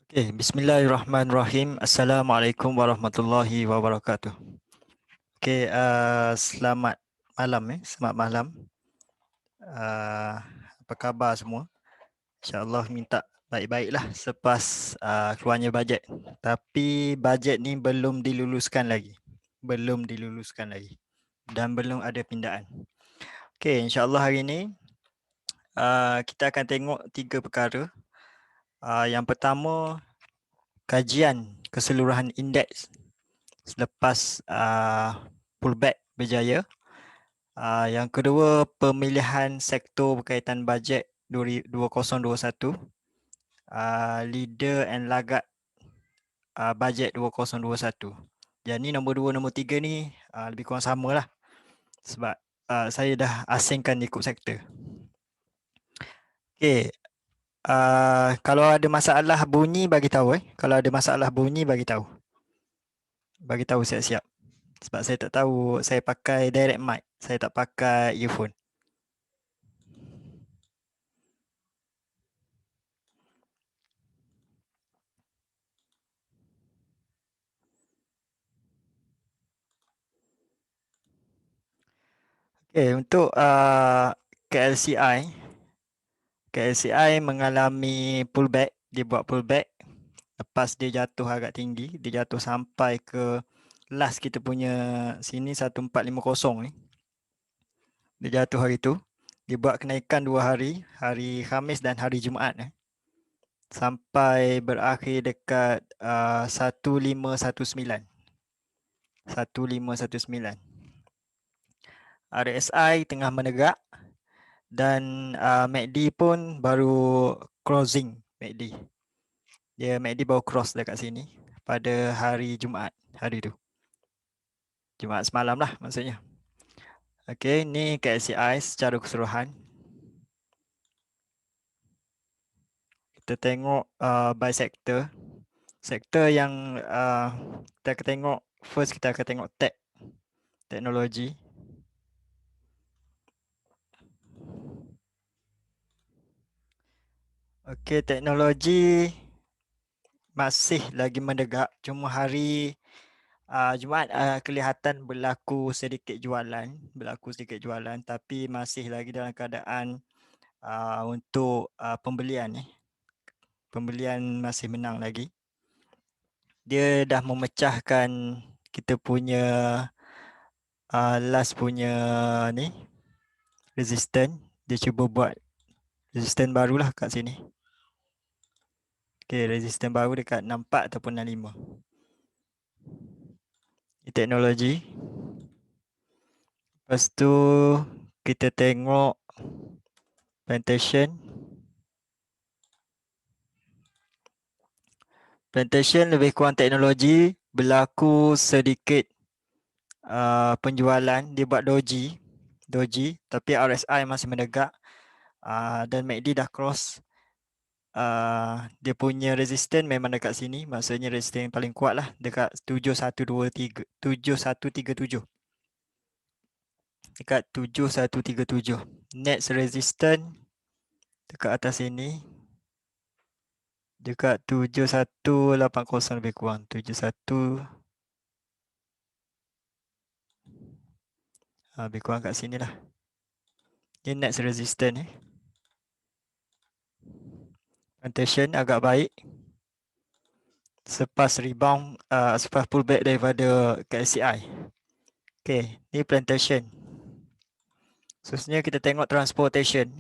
Okay, Bismillahirrahmanirrahim. Assalamualaikum warahmatullahi wabarakatuh. Okay, selamat malam selamat malam. Apa khabar semua? InsyaAllah minta baik-baiklah selepas keluarnya bajet. Tapi bajet ni belum diluluskan lagi. Dan belum ada pindaan. Okay, insyaAllah hari ni kita akan tengok 3 perkara. Yang pertama, kajian keseluruhan indeks selepas pullback berjaya. Yang kedua, pemilihan sektor berkaitan bajet 2021, leader and lagat bajet 2021. Jadi nombor 2, nombor 3 ni lebih kurang sama lah sebab saya dah asingkan ikut sektor. Okay, kalau ada masalah bunyi bagi tahu Kalau ada masalah bunyi bagi tahu. Bagi tahu siap-siap. Sebab saya tak tahu, saya pakai direct mic, saya tak pakai earphone. Okay, untuk KLCI mengalami pullback, dia buat pullback. Lepas dia jatuh agak tinggi, dia jatuh sampai ke last kita punya sini 1450 ni. Dia jatuh hari tu. Dia buat kenaikan 2 hari, hari Khamis dan hari Jumaat sampai berakhir dekat 1519. 1519. RSI tengah menegak dan MACD pun baru closing MACD. MACD baru cross dekat sini pada hari Jumaat, hari tu. Jumaat semalam lah maksudnya. Okey, ni KLCI secara keseluruhan. Kita tengok by sector. Sektor yang kita akan tengok, first kita akan tengok teknologi. Okey, teknologi masih lagi menegak. Cuma hari Jumaat kelihatan berlaku sedikit jualan, tapi masih lagi dalam keadaan untuk pembelian Pembelian masih menang lagi. Dia dah memecahkan kita punya last punya ni resistance. Dia cuba buat resistance barulah kat sini. Okay, resistance baru dekat 64 ataupun 65. Ini teknologi. Lepas tu kita tengok plantation. Plantation lebih kurang teknologi, berlaku sedikit penjualan. Dia buat doji, tapi RSI masih menegak dan MACD dah cross. Dia punya resistance memang dekat sini, maksudnya resistance yang paling kuat lah dekat 7137. Dekat 7137. Next resistance dekat atas sini, dekat 7180 lebih kurang. 71 lebih kurang kat sini lah. Ini next resistance Plantation agak baik selepas rebound, selepas pullback daripada KLCI. Okay, ni plantation. Seterusnya kita tengok transportation.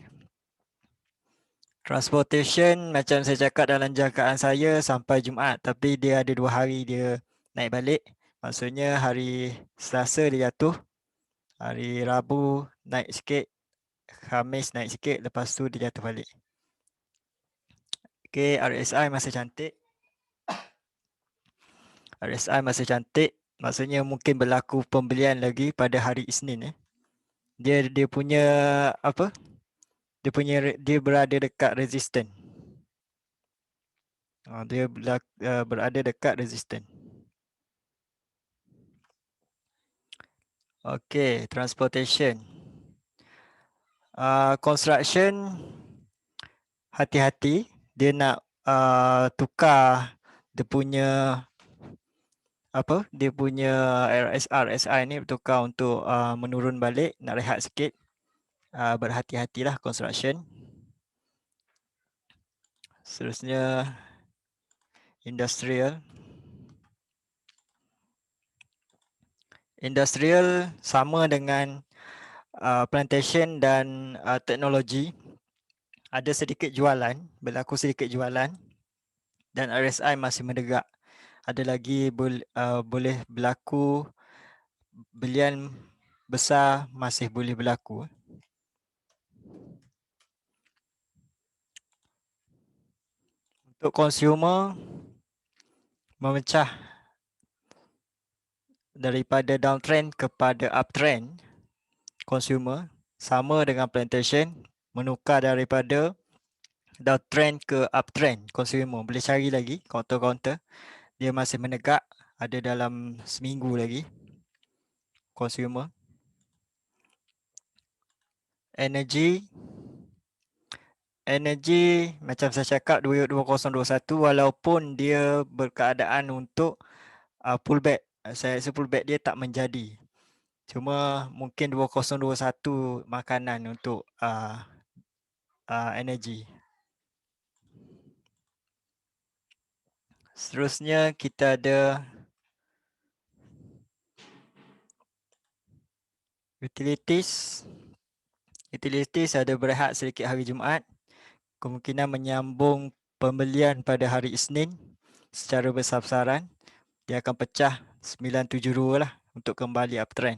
Transportation macam saya cakap dalam jangkaan saya sampai Jumaat, tapi dia ada 2 hari dia naik balik. Maksudnya hari Selasa dia jatuh, hari Rabu naik sikit, Khamis naik sikit, lepas tu dia jatuh balik. Okay, RSI masih cantik. RSI masih cantik, maksudnya mungkin berlaku pembelian lagi pada hari Isnin Dia punya apa? Dia berada dekat resistance. Dia berada dekat resistance. Okay, transportation. Construction, hati-hati. Dia nak tukar dia punya dia punya RSI ni bertukar untuk menurun balik, nak rehat sikit. Berhati-hatilah construction. Seterusnya industrial. Industrial sama dengan plantation dan teknologi. Ada sedikit jualan, berlaku sedikit jualan dan RSI masih menegak. Ada lagi boleh berlaku belian besar masih boleh berlaku. Untuk consumer memecah daripada downtrend kepada uptrend. Consumer sama dengan plantation menukar daripada downtrend ke uptrend. Consumer boleh cari lagi counter-counter, dia masih menegak, ada dalam seminggu lagi. Consumer energy macam saya cakap 2021 walaupun dia berkeadaan untuk pullback, saya rasa pullback dia tak menjadi. Cuma mungkin 2021 makanan untuk energy. Seterusnya kita ada utilities. Utilities ada berehat sedikit hari Jumaat. Kemungkinan menyambung pembelian pada hari Isnin secara besar-besaran. Dia akan pecah 972 lah untuk kembali uptrend.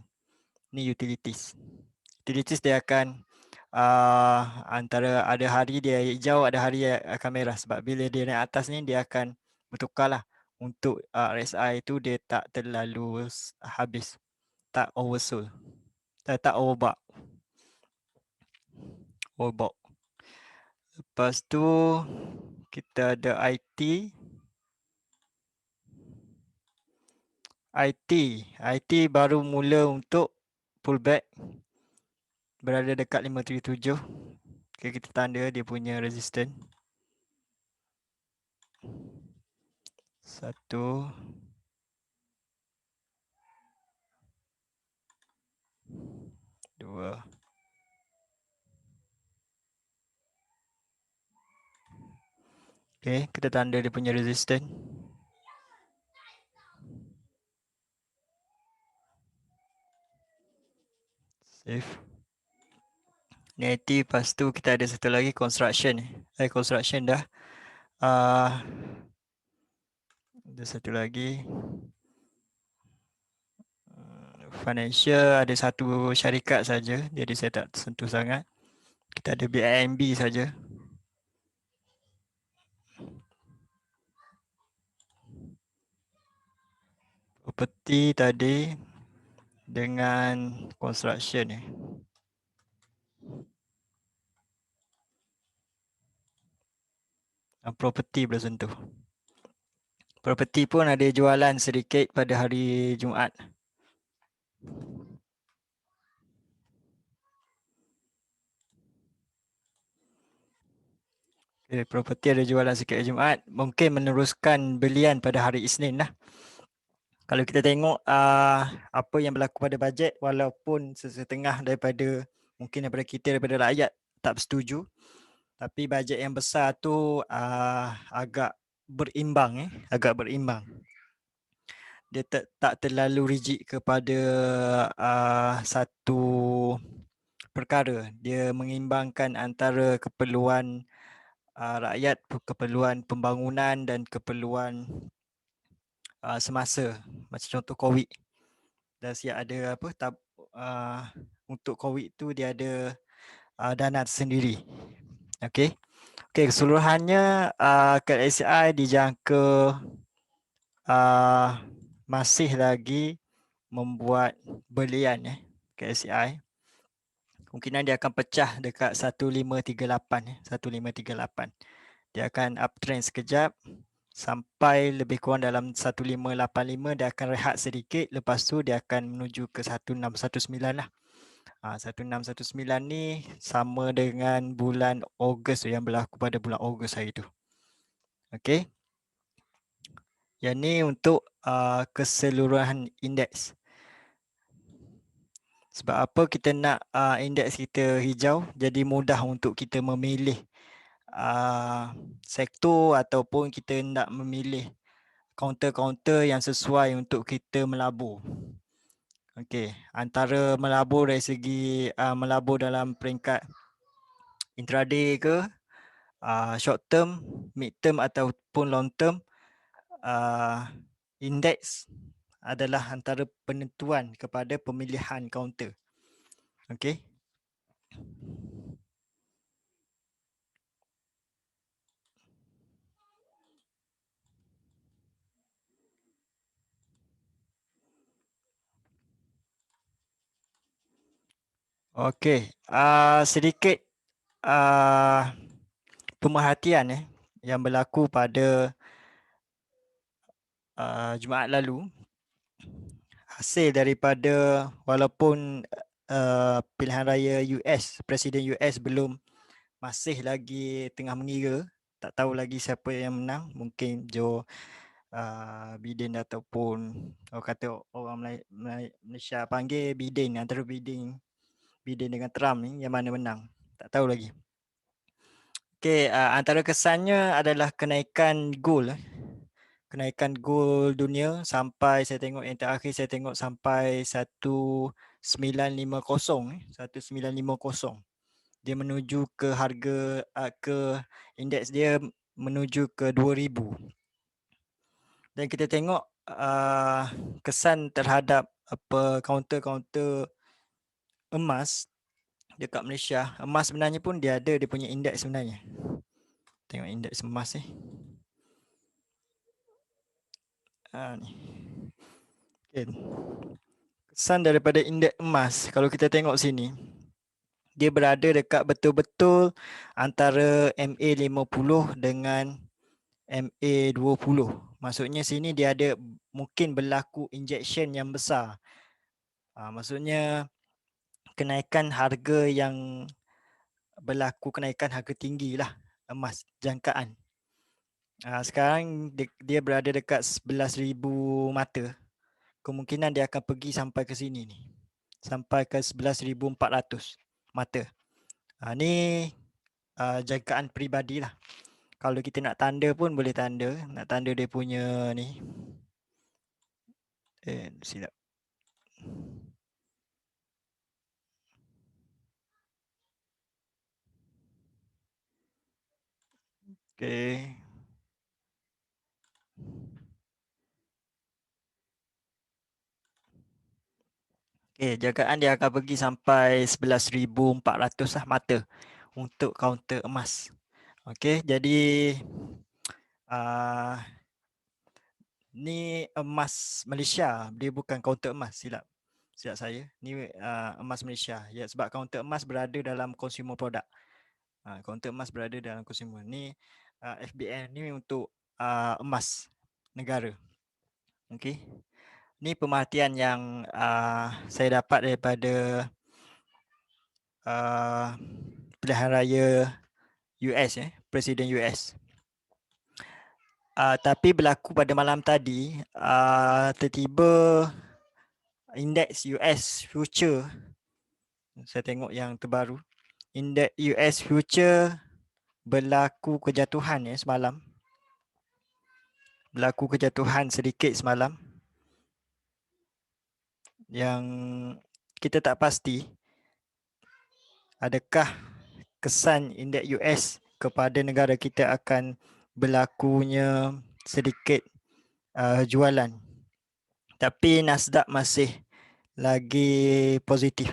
Ni utilities. Utilities dia akan antara ada hari dia hijau, ada hari dia akan merah. Sebab bila dia naik atas ni dia akan bertukar lah. Untuk RSI tu dia tak terlalu habis. Tak oversold. Tak overbought. Lepas tu kita ada IT. IT baru mula untuk pullback. Berada dekat 537. Okay, kita tanda dia punya resistance. 1 2 Okay, kita tanda dia punya resistance. Save. Native, lepas tu kita ada satu lagi construction. Construction dah. Ada satu lagi. Financial ada satu syarikat saja, jadi saya tak sentuh sangat. Kita ada BIMB saja. Property tadi dengan construction ni. Property boleh sentuh. Property pun ada jualan sedikit pada hari Jumaat. Okay, property ada jualan sikit hari Jumaat. Mungkin meneruskan belian pada hari Isnin lah. Kalau kita tengok apa yang berlaku pada bajet, walaupun setengah daripada mungkin daripada kita, daripada rakyat tak bersetuju, tapi bajet yang besar tu agak berimbang. Dia tak terlalu rigid kepada satu perkara. Dia mengimbangkan antara keperluan rakyat, keperluan pembangunan dan keperluan semasa. Macam contoh COVID. Dan siap ada untuk COVID tu dia ada dana tersendiri. Okey. Okey, keseluruhannya KSI dijangka masih lagi membuat belian KSI. Kemungkinan dia akan pecah dekat 1538 1538. Dia akan uptrend sekejap sampai lebih kurang dalam 1585, dia akan rehat sedikit, lepas tu dia akan menuju ke 1619 lah. 1619 ni sama dengan bulan Ogos yang berlaku pada bulan Ogos hari tu. Okey. Yang ni untuk keseluruhan indeks. Sebab apa kita nak indeks kita hijau, jadi mudah untuk kita memilih sektor ataupun kita nak memilih kaunter-kaunter yang sesuai untuk kita melabur. Okey, antara melabur dari segi melabur dalam peringkat intraday ke, short term, mid term ataupun long term, indeks adalah antara penentuan kepada pemilihan kaunter. Okey. Okey, sedikit pemerhatian yang berlaku pada Jumaat lalu, hasil daripada walaupun pilihan raya US, Presiden US belum masih lagi tengah mengira, tak tahu lagi siapa yang menang, mungkin Joe Biden ataupun orang kata orang Malaysia panggil Biden, antara Biden dengan Trump ni yang mana menang, tak tahu lagi. Okey, antara kesannya adalah kenaikan gold. Kenaikan gold dunia sampai saya tengok yang terakhir saya tengok sampai 1950. Dia menuju ke harga ke indeks dia menuju ke 2000. Dan kita tengok kesan terhadap apa kaunter-kaunter emas dekat Malaysia. Emas sebenarnya pun dia ada dia punya indeks sebenarnya. Tengok indeks emas ni. Ni. Okay. Kesan daripada indeks emas kalau kita tengok sini, dia berada dekat betul-betul antara MA50 dengan MA20. Maksudnya sini dia ada mungkin berlaku injection yang besar. Maksudnya kenaikan harga yang berlaku kenaikan harga tinggi lah emas jangkaan. Sekarang dia berada dekat 11,000 mata. Kemungkinan dia akan pergi sampai ke sini ni. Sampai ke 11,400 mata. Ni jangkaan peribadi lah. Kalau kita nak tanda pun boleh tanda. Nak tanda dia punya ni. Silap. Okay. Okay, jangkaan dia akan pergi sampai 11,400 lah mata untuk kaunter emas. Okay, jadi ni emas Malaysia, dia bukan kaunter emas, silap saya. Ni emas Malaysia. Ya, sebab kaunter emas berada dalam consumer product. Kaunter emas berada dalam consumer. Ni FBN ni untuk emas negara. Okay. Ni pemerhatian yang saya dapat daripada pilihan raya US, Presiden US. Tapi berlaku pada malam tadi, tertiba indeks US future, saya tengok yang terbaru, indeks US future berlaku kejatuhan semalam. Berlaku kejatuhan sedikit semalam. Yang kita tak pasti adakah kesan indeks US kepada negara kita akan berlakunya sedikit jualan. Tapi Nasdaq masih lagi positif.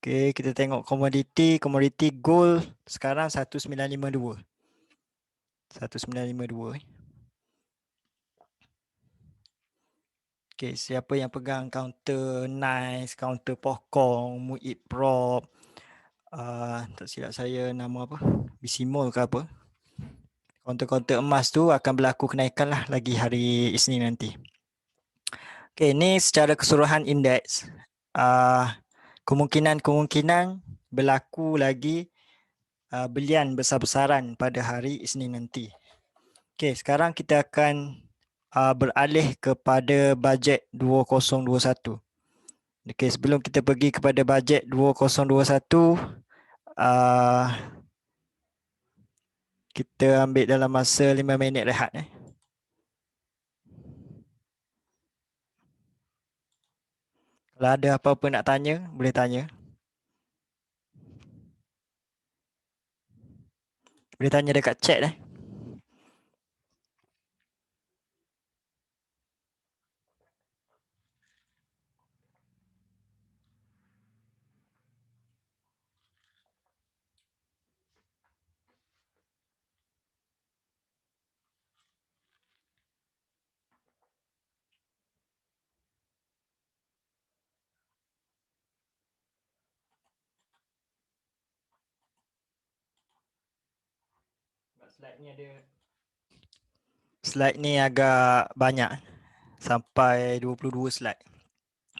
Okay, kita tengok komoditi gold sekarang 1952. 1952. Okay, siapa yang pegang counter Nice, counter Pokong, Muit Prop, tak silap saya nama apa, Bisimol ke apa. Kaunter-kaunter emas tu akan berlaku kenaikan lah lagi hari Isnin nanti. Okay, ni secara keseluruhan indeks. Kemungkinan berlaku lagi belian besar-besaran pada hari Isnin nanti. Okey, sekarang kita akan beralih kepada bajet 2021. Okey, sebelum kita pergi kepada bajet 2021, kita ambil dalam masa 5 minit rehat. Kalau ada apa-apa nak tanya, boleh tanya. Boleh tanya dekat chat Slide ni ada. Slide ni agak banyak. Sampai 22 slide.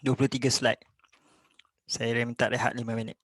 23 slide. Saya minta rehat 5 minit.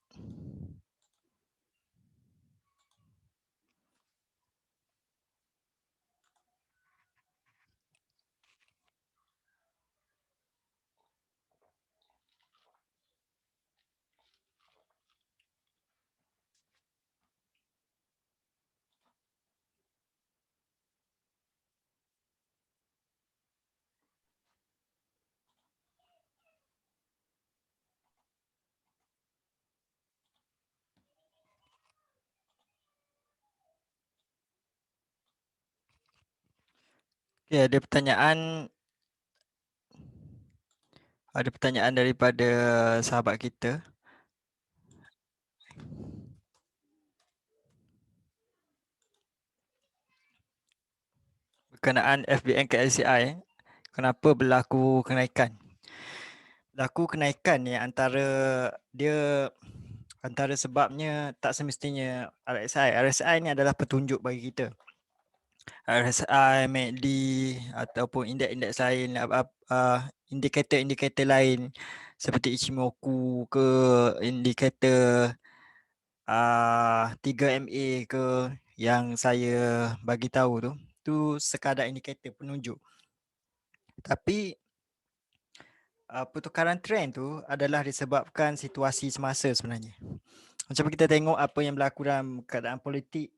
Okay, ada pertanyaan daripada sahabat kita. Berkenaan FBN ke LCI, kenapa berlaku kenaikan? Berlaku kenaikan ni antara sebabnya tak semestinya RSI. RSI ni adalah petunjuk bagi kita. RSI, MACD ataupun indeks-indeks lain, indikator-indikator lain seperti Ichimoku ke, indikator 3MA ke yang saya bagi tahu tu sekadar indikator penunjuk. Tapi pertukaran trend tu adalah disebabkan situasi semasa sebenarnya. Macam kita tengok apa yang berlaku dalam keadaan politik,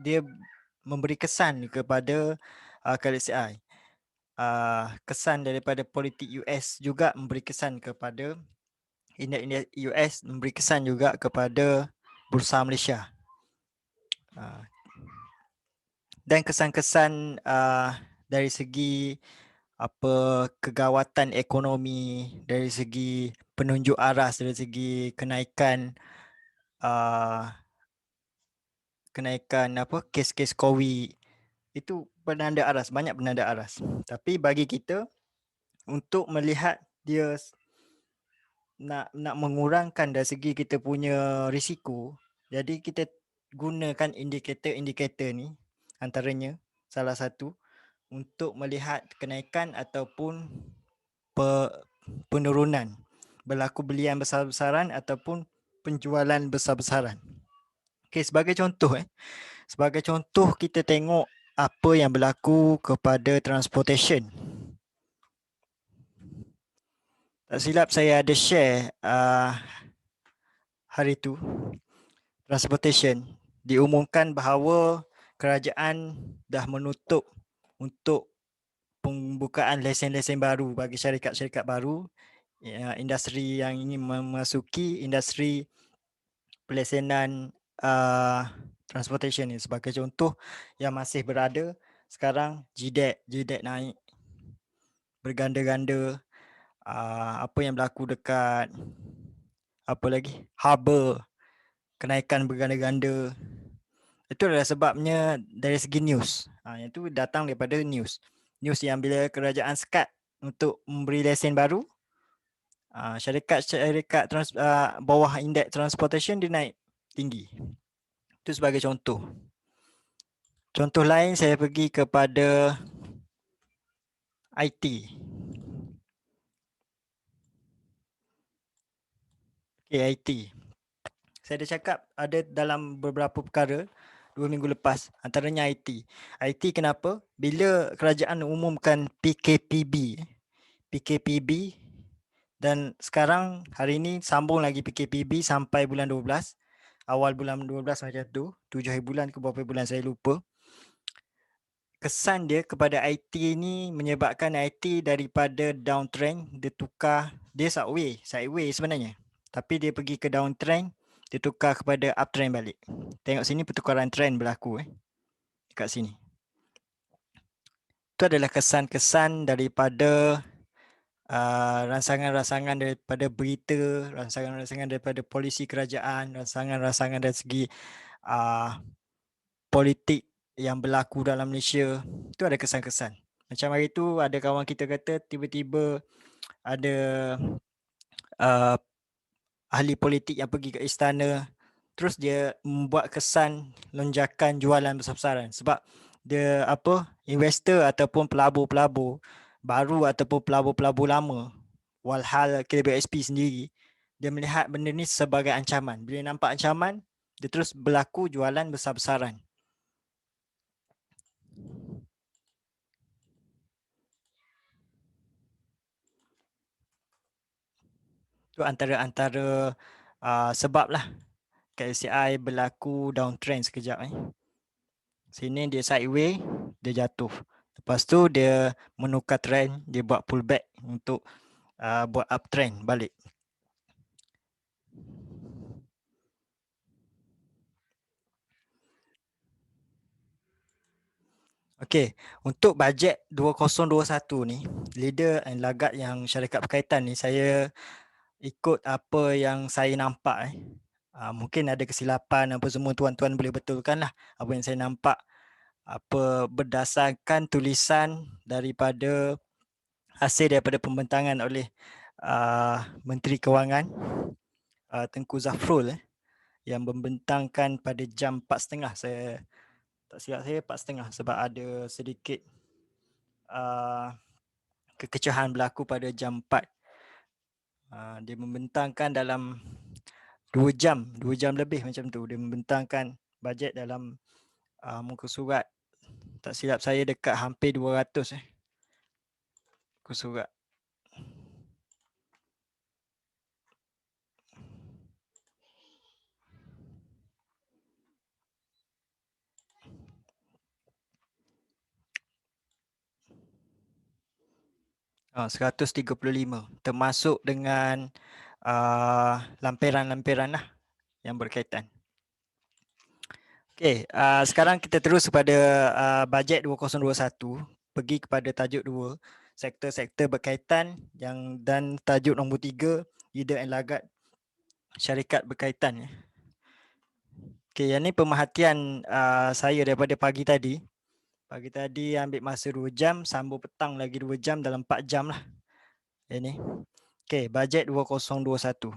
dia memberi kesan kepada KLCI. Kesan daripada politik US juga memberi kesan kepada indeks US, memberi kesan juga kepada Bursa Malaysia. Dan kesan-kesan dari segi kegawatan ekonomi, dari segi penunjuk arah, dari segi kenaikan kes-kes COVID, itu penanda aras, banyak penanda aras. Tapi bagi kita untuk melihat dia nak mengurangkan dari segi kita punya risiko, jadi kita gunakan indikator-indikator ni, antaranya salah satu untuk melihat kenaikan ataupun penurunan berlaku belian besar-besaran ataupun penjualan besar-besaran. Okey, sebagai contoh kita tengok apa yang berlaku kepada transportation. Tak silap saya ada share hari tu, transportation diumumkan bahawa kerajaan dah menutup untuk pembukaan lesen-lesen baru bagi syarikat-syarikat baru, industri yang ingin memasuki industri pelesenan transportation ni. Sebagai contoh yang masih berada sekarang, GDET naik berganda-ganda. Apa yang berlaku dekat Harbour, kenaikan berganda-ganda. Itu adalah sebabnya dari segi news. Yang tu datang daripada news. News yang bila kerajaan sekat untuk memberi lesen baru, syarikat bawah indeks transportation dia naik tinggi. Itu sebagai contoh. Contoh lain saya pergi kepada IT. IT. Saya dah cakap ada dalam beberapa perkara 2 minggu lepas, antaranya IT. IT kenapa? Bila kerajaan umumkan PKPB dan sekarang hari ini sambung lagi PKPB sampai bulan 12. Awal bulan 12 macam tu, 7 hari bulan ke berapa bulan saya lupa. Kesan dia kepada IT ni menyebabkan IT daripada downtrend dia tukar, dia sideways sebenarnya. Tapi dia pergi ke downtrend, dia tukar kepada uptrend balik. Tengok sini pertukaran trend berlaku dekat sini. Itu adalah kesan-kesan daripada ransangan-ransangan daripada berita, ransangan-ransangan daripada polisi kerajaan, ransangan-ransangan dari segi politik yang berlaku dalam Malaysia. Itu ada kesan-kesan. Macam hari tu ada kawan kita kata tiba-tiba ada ahli politik yang pergi ke istana, terus dia membuat kesan lonjakan jualan besar-besaran sebab dia investor ataupun pelabur-pelabur baru ataupun pelabur-pelabur lama, walhal KBSP sendiri, dia melihat benda ni sebagai ancaman. Bila nampak ancaman, dia terus berlaku jualan besar-besaran. Itu antara sebab lah KSCI berlaku downtrend sekejap. Sini dia sideway, dia jatuh. Lepas tu dia menukar trend, dia buat pullback untuk buat uptrend balik. Okey, untuk bajet 2021 ni, leader and lagat yang syarikat berkaitan ni, saya ikut apa yang saya nampak. Mungkin ada kesilapan apa semua, tuan-tuan boleh betulkan lah apa yang saya nampak. Apa berdasarkan tulisan daripada hasil daripada pembentangan oleh Menteri Kewangan Tengku Zafrul yang membentangkan pada jam 4.30. Saya tak silap saya 4.30 sebab ada sedikit kekecohan berlaku pada jam 4. Dia membentangkan dalam 2 jam lebih macam tu. Dia membentangkan bajet dalam muka surat, tak silap saya dekat hampir 200 muka surat. Oh, 135 termasuk dengan lampiran-lampiran lah yang berkaitan. Okey, sekarang kita terus kepada bajet 2021, pergi kepada tajuk 2, sektor-sektor berkaitan dan tajuk nombor 3, leader and lagat syarikat berkaitan. Okey, yang ni pemerhatian saya daripada pagi tadi. Pagi tadi ambil masa 2 jam, sambung petang lagi 2 jam, dalam 4 jam lah. Ini. Okey, bajet 2021.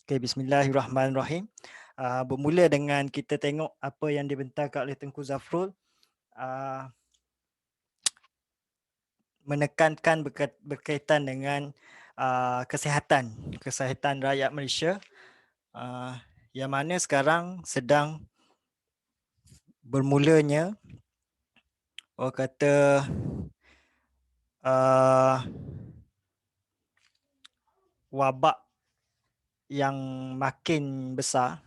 Okey, bismillahirrahmanirrahim. Bermula dengan kita tengok apa yang dibentangkan oleh Tengku Zafrul. Menekankan berkaitan dengan kesihatan rakyat Malaysia, yang mana sekarang sedang bermulanya orang kata wabak yang makin besar.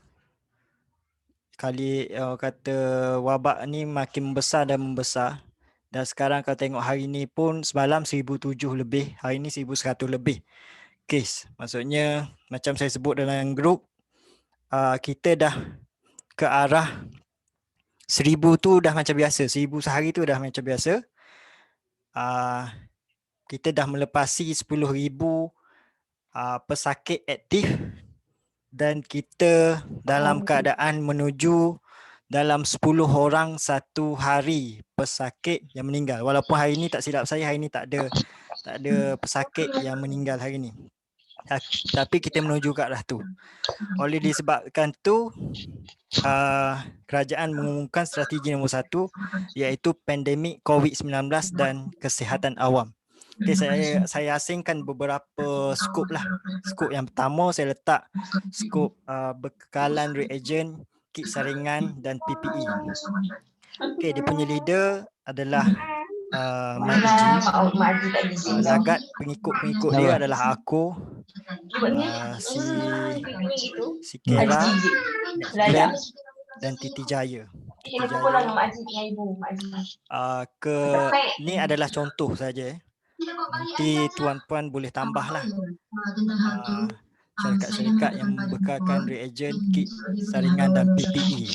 Orang kata wabak ni makin membesar dan membesar. Dan sekarang kalau tengok hari ni pun semalam 1,007 lebih, hari ni 1,100 lebih kes. Maksudnya macam saya sebut dalam grup, kita dah ke arah 1,000 tu dah macam biasa, 1,000 sehari tu dah macam biasa. Kita dah melepasi 10,000 pesakit aktif dan kita dalam keadaan menuju dalam 10 orang satu hari pesakit yang meninggal. Walaupun hari ni tak silap saya, hari ni tak ada pesakit yang meninggal hari ni. Tapi kita menuju ke arah tu. Oleh disebabkan tu, kerajaan mengumumkan strategi nombor 1 iaitu pandemik COVID-19 dan kesihatan awam. Okay, saya asingkan beberapa skop lah. Skop yang pertama saya letak skop bekalan reagen, kit saringan dan PPE. Okay, dia punya leader adalah Mak Iji. Lagat pengikut-pengikut dia adalah aku, si Kera, Max Glenn dan Titi Jaya. Titi Jaya. Ni adalah contoh saja. Nanti tuan-puan boleh tambahlah syarikat-syarikat yang membekalkan reagen, kit saringan dan PPE.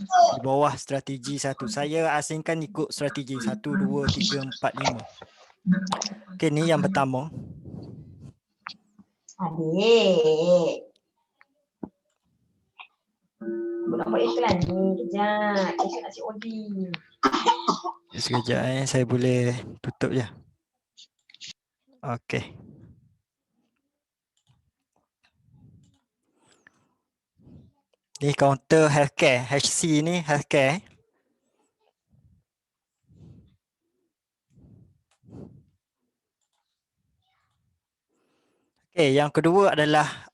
Di bawah strategi 1. Saya asingkan ikut strategi 1, 2, 3, 4, 5. Okey, ni yang pertama. Adik. Nak buat iklan ni. Kejap. Esok nak COD. Sekejap saya boleh tutup je. Okey. Ni kaunter healthcare. HC ni healthcare. Okay, yang kedua adalah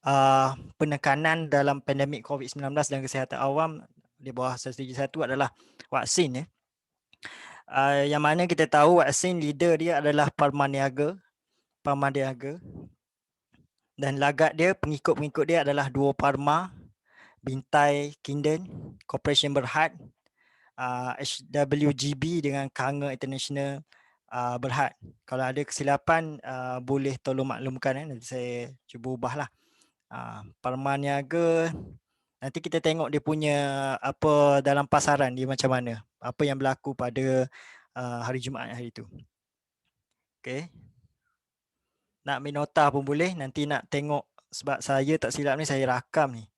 penekanan dalam pandemik COVID-19 dan kesihatan awam di bawah strategi 1 adalah vaksin. Yang mana kita tahu vaksin leader dia adalah Parmaniaga. Dan lagat dia, pengikut-pengikut dia adalah Duo Parma, Bintai Kinden, Corporation Berhad, HWGB dengan Kanga International Berhad. Kalau ada kesilapan boleh tolong maklumkan. Nanti saya cuba ubahlah. Parmaniaga, nanti kita tengok dia punya apa dalam pasaran dia macam mana. Apa yang berlaku pada hari Jumaat hari itu. Okay. Nak ambil nota pun boleh. Nanti nak tengok sebab saya tak silap ni saya rakam ni.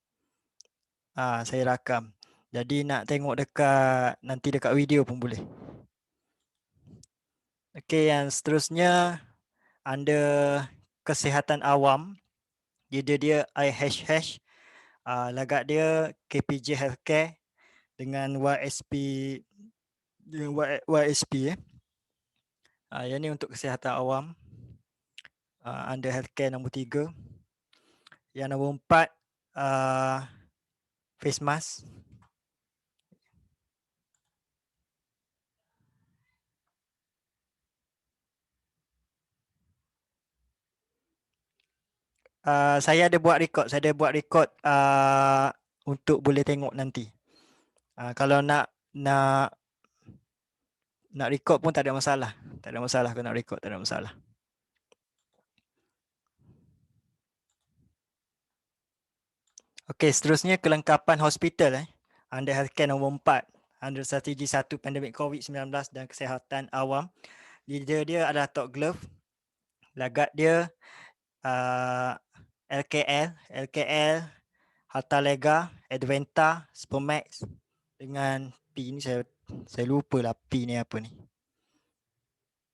Saya rakam. Jadi nak tengok nanti dekat video pun boleh. Okey, yang seterusnya under kesihatan awam, dia IHH, lagak dia KPJ Healthcare dengan YSP yang ni untuk kesihatan awam. Under healthcare nombor 3. Yang nombor 4 face mask. Saya ada buat rekod. Untuk boleh tengok nanti. Kalau nak rekod pun tak ada masalah. Tak ada masalah kalau nak rekod, tak ada masalah. Okey, seterusnya kelengkapan hospital under healthcare nombor 4. Under strategi 1 pandemik COVID-19 dan kesihatan awam. Leader dia adalah Tok Glove. Lagat dia LKL, Hartalega, Adventa, Spermax dengan P ni saya lupa lah P ni apa ni.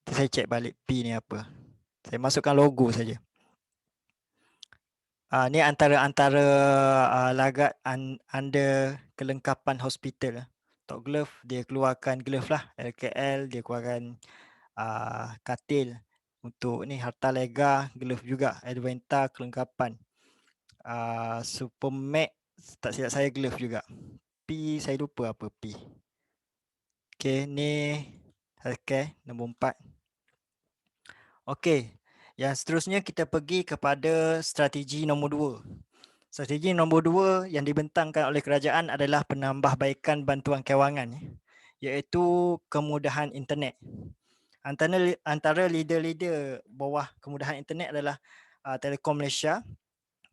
Saya cek balik P ni apa. Saya masukkan logo saja. Ni antara lagat under kelengkapan hospital. Tok Glove dia keluarkan glove lah. LKL dia keluarkan katil. Untuk ni Hartalega glove juga. Adventa kelengkapan. Supermax tak silap saya glove juga. P saya lupa apa P. Okay, ni healthcare nombor 4. Okay, yang seterusnya kita pergi kepada strategi nombor 2. Strategi nombor 2 yang dibentangkan oleh kerajaan adalah penambahbaikan bantuan kewangan, iaitu kemudahan internet. Antara leader-leader bawah kemudahan internet adalah Telekom Malaysia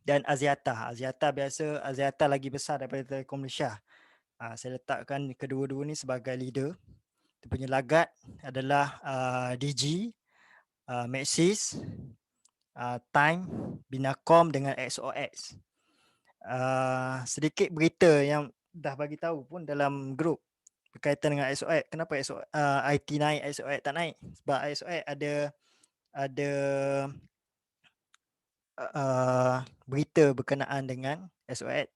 dan Axiata. Axiata lagi besar daripada Telekom Malaysia. Saya letakkan kedua-dua ni sebagai leader. Dia punya lagat adalah DG, Maxis, Time, Binacom dengan XOX. Sedikit berita yang dah bagi tahu pun dalam grup berkaitan dengan XOX. Kenapa XOX, IT naik, XOX tak naik? Sebab XOX ada berita berkenaan dengan XOX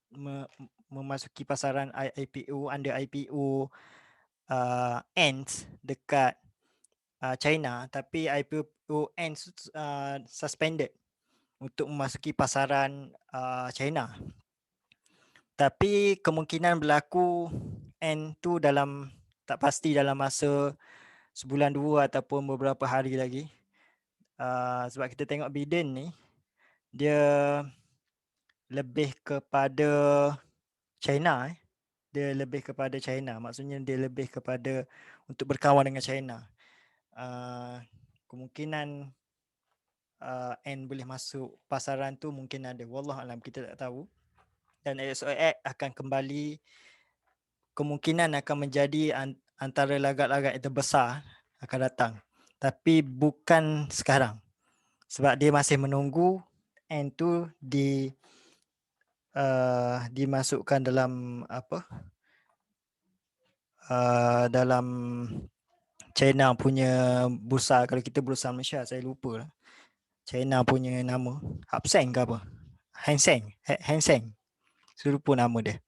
memasuki pasaran IPO under IPO ends dekat China, tapi IPON suspended untuk memasuki pasaran China. Tapi kemungkinan berlaku N tu tak pasti dalam masa sebulan dua ataupun beberapa hari lagi. Sebab kita tengok Biden ni, dia lebih kepada China. Dia lebih kepada China. Maksudnya dia lebih kepada untuk berkawan dengan China. Kemungkinan N boleh masuk pasaran tu mungkin ada. Wallahualam, kita tak tahu. Dan ASOX akan kembali, kemungkinan akan menjadi antara lagak-lagak yang terbesar akan datang. Tapi bukan sekarang. Sebab dia masih menunggu N tu dimasukkan dalam dalam China punya bursa. Kalau kita bursa Malaysia, saya lupa lah. China punya nama Hang Seng ke apa? Hang Seng. Saya lupa nama dia.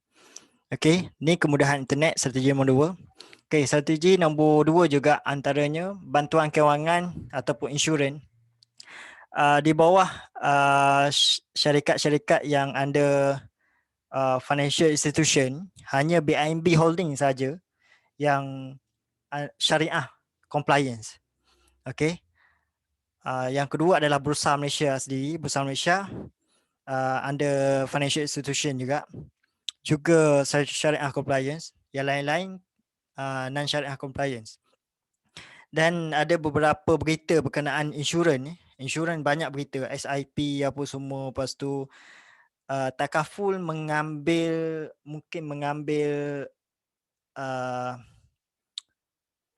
Okey, ni kemudahan internet, strategi nombor 2. Okey, strategi nombor 2 juga antaranya bantuan kewangan ataupun insurans di bawah syarikat-syarikat yang under financial institution. Hanya BIMB Holding saja yang syariah compliance. Okey. Yang kedua adalah Bursa Malaysia sendiri. Bursa Malaysia under financial institution juga syariah compliance. Yang lain-lain non-syariah compliance. Dan ada beberapa berita berkenaan insurans. Insurans banyak berita, SIP apa semua. Lepas tu Takaful mengambil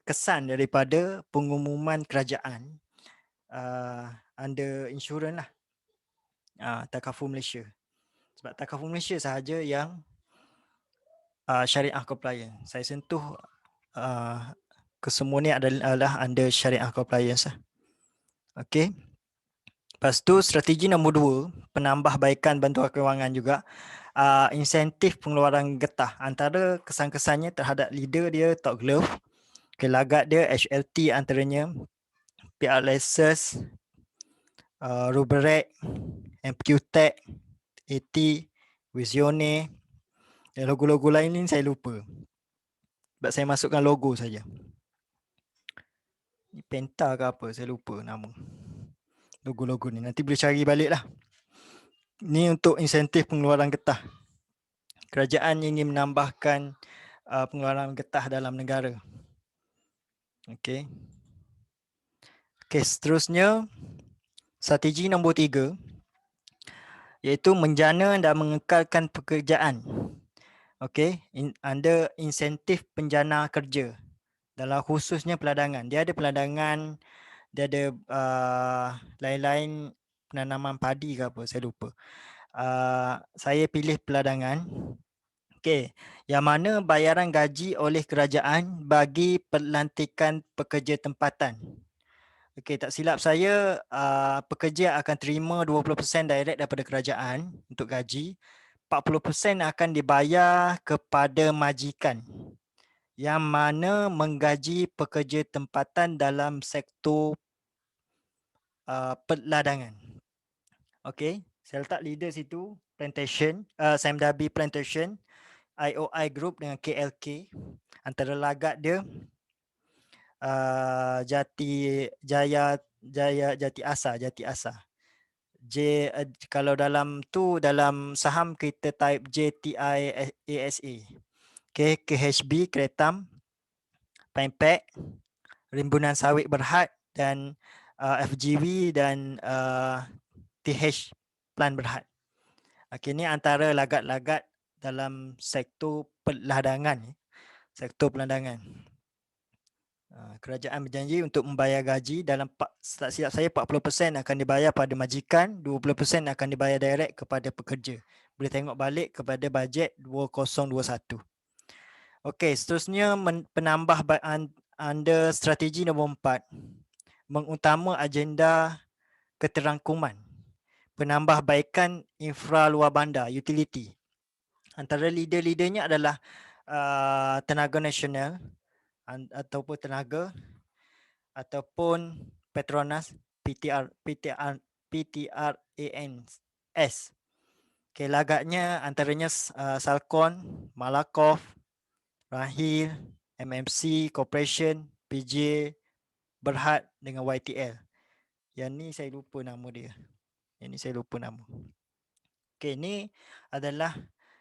kesan daripada pengumuman kerajaan under insurans lah. Takaful Malaysia. Sebab Takaful Malaysia sahaja yang syariah compliance. Saya sentuh kesemua ni adalah under syariah compliance lah. Okey. Lepas tu strategi nombor 2, penambahbaikan bantuan kewangan juga. Insentif pengeluaran getah. Antara kesan-kesannya terhadap leader dia Tok Glove. Lagat dia HLT antaranya. PR Lexus, Ruberec, MQTech, AT, Visione. Logo-logo lain ni saya lupa. Sebab saya masukkan logo saja. Ni Penta ke apa, saya lupa nama logo-logo ni. Nanti boleh cari balik lah. Ni untuk insentif pengeluaran getah. Kerajaan ingin menambahkan pengeluaran getah dalam negara. Okey. Okey, seterusnya strategi nombor 3 iaitu menjana dan mengekalkan pekerjaan. Okey, under insentif penjana kerja. Dalam khususnya peladangan. Dia ada peladangan, dia ada lain-lain penanaman padi ke apa, saya lupa. Saya pilih peladangan. Okey, yang mana bayaran gaji oleh kerajaan bagi pelantikan pekerja tempatan. Okey, tak silap saya pekerja akan terima 20% direct daripada kerajaan untuk gaji. 40% akan dibayar kepada majikan yang mana menggaji pekerja tempatan dalam sektor peladangan. Okey, saya letak leader situ, plantation, Samdabi Plantation, IOI Group dengan KLK. Antara lagat dia Jati Asa. Kalau dalam saham kita type JTIASA. Okay, KHB Keretam, Paimpac, Rimbunan Sawit Berhad dan FGV dan TH Plan Berhad. Okay, ini antara lagat-lagat dalam sektor peladangan. Kerajaan berjanji untuk membayar gaji dalam, tak silap saya, 40% akan dibayar pada majikan, 20% akan dibayar direct kepada pekerja. Boleh tengok balik kepada bajet 2021. Okey, seterusnya penambahbaikan under strategi nombor 4, mengutama agenda keterangkuman. Penambahbaikan infra luar bandar, utility. Antara leader-leadernya adalah Tenaga Nasional ataupun Tenaga, ataupun Petronas PTRANS. Okay, lagaknya antaranya Salcon, Malakoff, Rahil, MMC Corporation, PJ, Berhad dengan YTL. Yang ni saya lupa nama dia. Okay, ni adalah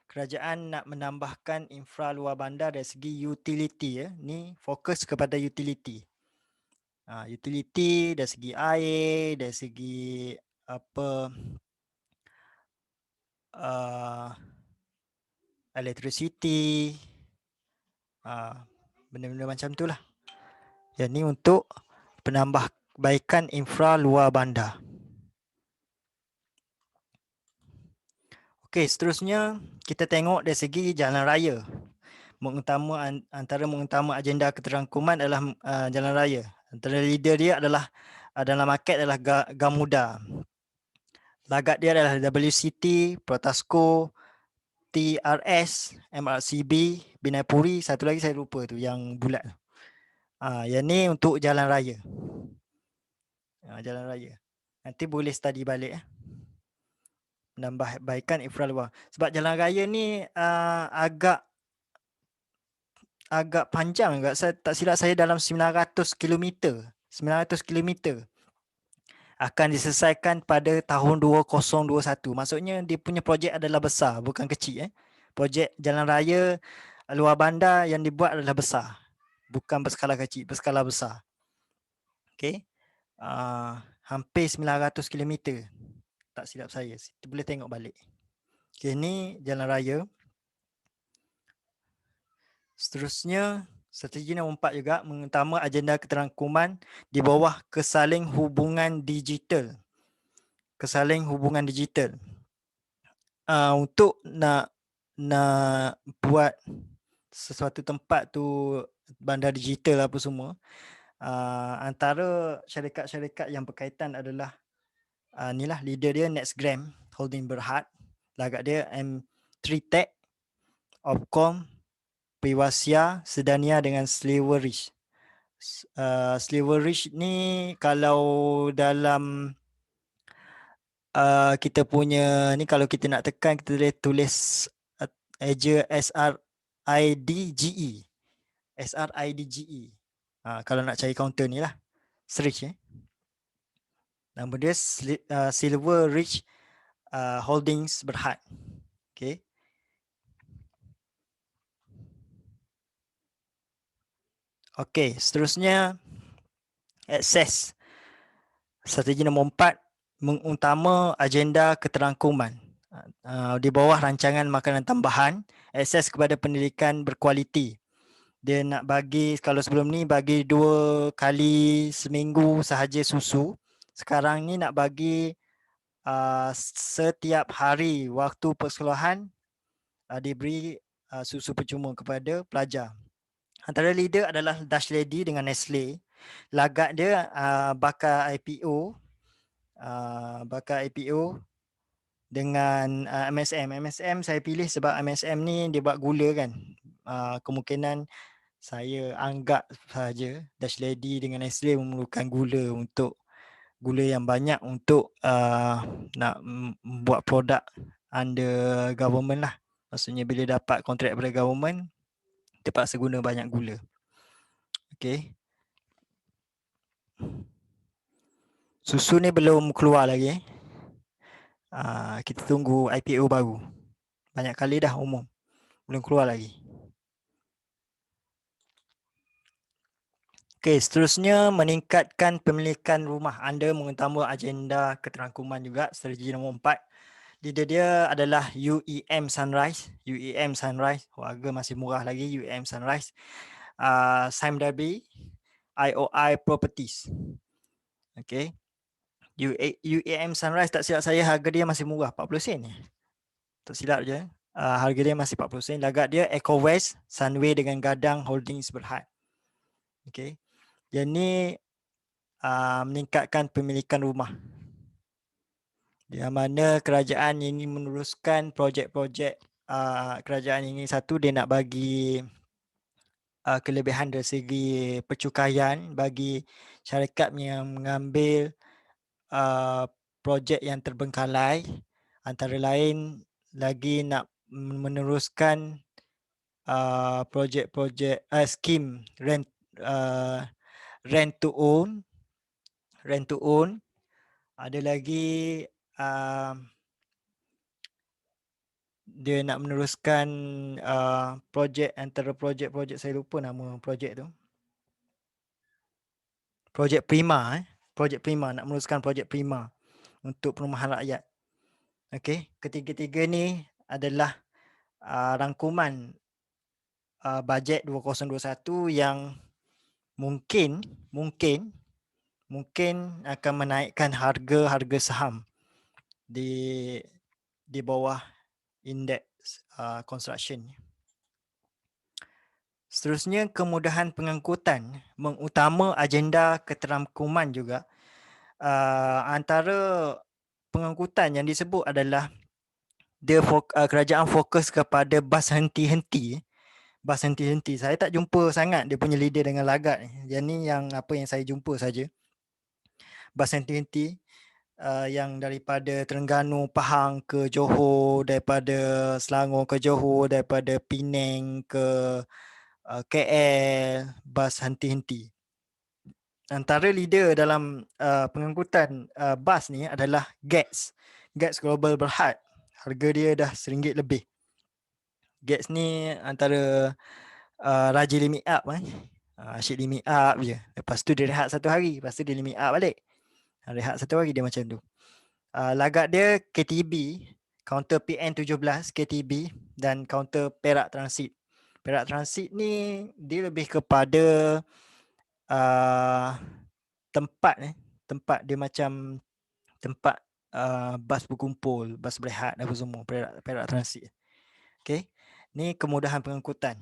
kerajaan nak menambahkan infra luar bandar dari segi utility ya. Ni fokus kepada utility. Utility dari segi air, dari segi apa electricity, benda-benda macam tu lah. Yang ni untuk penambahbaikan infra luar bandar. Okey, seterusnya kita tengok dari segi jalan raya. Antara mengutama agenda keterangkuman adalah jalan raya. Antara leader dia adalah dalam market adalah Gamuda. Lagak dia adalah WCT, Protasco, TRS, MRCB, Binai Puri, satu lagi saya lupa tu yang bulat. Yang ni untuk jalan raya. Jalan raya. Nanti boleh study balik. Menambahbaikan infra luar. Sebab jalan raya ni agak panjang agak. Saya tak silap saya dalam 900 km. 900 km akan diselesaikan pada tahun 2021. Maksudnya dia punya projek adalah besar, bukan kecil. Projek jalan raya luar bandar yang dibuat adalah besar. Bukan berskala kecil, berskala besar. Okey. Hampir 900 km. Tak silap saya. Kita boleh tengok balik. Okey, ni jalan raya. Seterusnya, strategi nombor 4 juga mengutama agenda keterangkuman di bawah kesaling hubungan digital. Kesaling hubungan digital. Untuk nak buat sesuatu tempat tu bandar digital apa semua, antara syarikat-syarikat yang berkaitan adalah inilah leader dia Nextgram Holding Berhad, lagak dia M3 Tech, Opcom, Priwasya, Sedania dengan Sliverridge. Sliverridge ni kalau dalam kita punya ni, kalau kita nak tekan kita boleh tulis eja SRIDGE. SRIDGE. Kalau nak cari counter ni lah. Search nama dia Silverridge Holdings Berhad. Okay. Okay, seterusnya akses. Strategi nombor 4 mengutama agenda keterangkuman. Di bawah rancangan makanan tambahan, akses kepada pendidikan berkualiti. Dia nak bagi, kalau sebelum ni bagi 2 kali seminggu sahaja susu. Sekarang ni nak bagi setiap hari waktu persekolahan diberi susu percuma kepada pelajar. Antara leader adalah Dash Lady dengan Nestle. Lagak dia bakal IPO. Dengan MSM. MSM saya pilih sebab MSM ni dia buat gula kan. Kemungkinan saya anggap saja Dash Lady dengan Nestle memerlukan gula yang banyak untuk nak buat produk under government lah. Maksudnya bila dapat kontrak daripada government, terpaksa guna banyak gula. Okay. Susu ni belum keluar lagi. Kita tunggu IPO baru. Banyak kali dah umum. Belum keluar lagi. Okay, seterusnya meningkatkan pemilikan rumah. Anda mengutama agenda keterangkuman juga. Strategi nombor 4. Leader dia adalah UEM Sunrise. UEM Sunrise. Harga masih murah lagi. UEM Sunrise. Sime Darby. IOI Properties. Okay. UEM Sunrise, tak silap saya harga dia masih murah. 40 sen. Tak silap je. Harga dia masih 40 sen. Lagak dia Eco West, Sunway dengan Gadang Holdings Berhad. Okay. Yang ni meningkatkan pemilikan rumah. Yang mana kerajaan ingin meneruskan projek-projek kerajaan ini. Satu, dia nak bagi kelebihan dari segi percukaian bagi syarikat yang mengambil projek yang terbengkalai, antara lain lagi nak meneruskan projek-projek skim rent to own, ada lagi dia nak meneruskan projek, antara projek saya lupa nama projek tu. Projek Prima nak meneruskan projek Prima untuk perumahan rakyat. Okey, ketiga-tiga ni adalah rangkuman bajet 2021 yang mungkin akan menaikkan harga saham di bawah indeks construction. Seterusnya, kemudahan pengangkutan mengutama agenda keterangkuman juga. Antara pengangkutan yang disebut adalah kerajaan fokus kepada bas henti-henti. Saya tak jumpa sangat dia punya leader dengan lagat ni. Yang ni yang apa yang saya jumpa saja. Bas henti-henti yang daripada Terengganu Pahang ke Johor, daripada Selangor ke Johor, daripada Penang ke KL, bas henti-henti. Antara leader dalam pengangkutan bas ni adalah GETS Global Berhad. Harga dia dah RM1 lebih. GETS ni antara raja limit up asyik limit up je. Lepas tu dia rehat satu hari, lepas tu dia limit up balik. Rehat satu hari dia macam tu. Lagat dia KTB, kaunter PN17 KTB dan kaunter Perak Transit. Perak Transit ni dia lebih kepada tempat dia macam tempat bas berkumpul, bas berehat apa semua, Perak Transit. Okey. Ni kemudahan pengangkutan.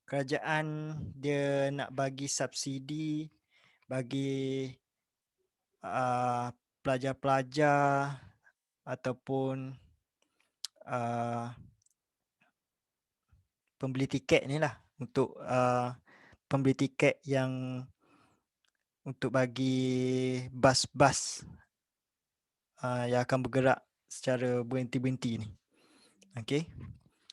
Kerajaan dia nak bagi subsidi bagi pelajar-pelajar ataupun pembeli tiket ni lah, untuk pembeli tiket yang untuk bagi bas-bas yang akan bergerak secara berhenti-berhenti ni. Okey.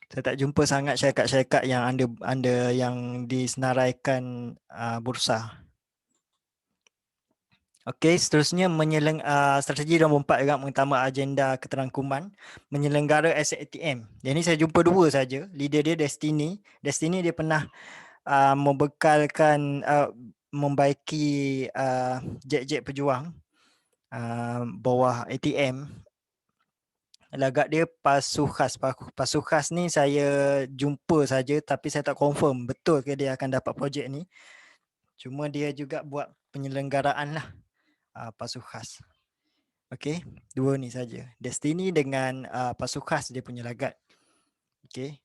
Saya tak jumpa sangat syarikat-syarikat yang under yang disenaraikan bursa. Okey, seterusnya strategi nombor 4 juga mengutama agenda keterangkuman, menyelenggara aset ATM. Yang ni saya jumpa dua saja. Leader dia Destiny. Destiny dia pernah membekalkan membaiki jet-jet pejuang bawah ATM. Lagak dia Pasukhas. Pasukhas ni saya jumpa saja tapi saya tak confirm betul ke dia akan dapat projek ni. Cuma dia juga buat penyelenggaraan lah Pasukhas. Okey, dua ni saja. Destiny dengan Pasukhas dia punya lagat. Okey.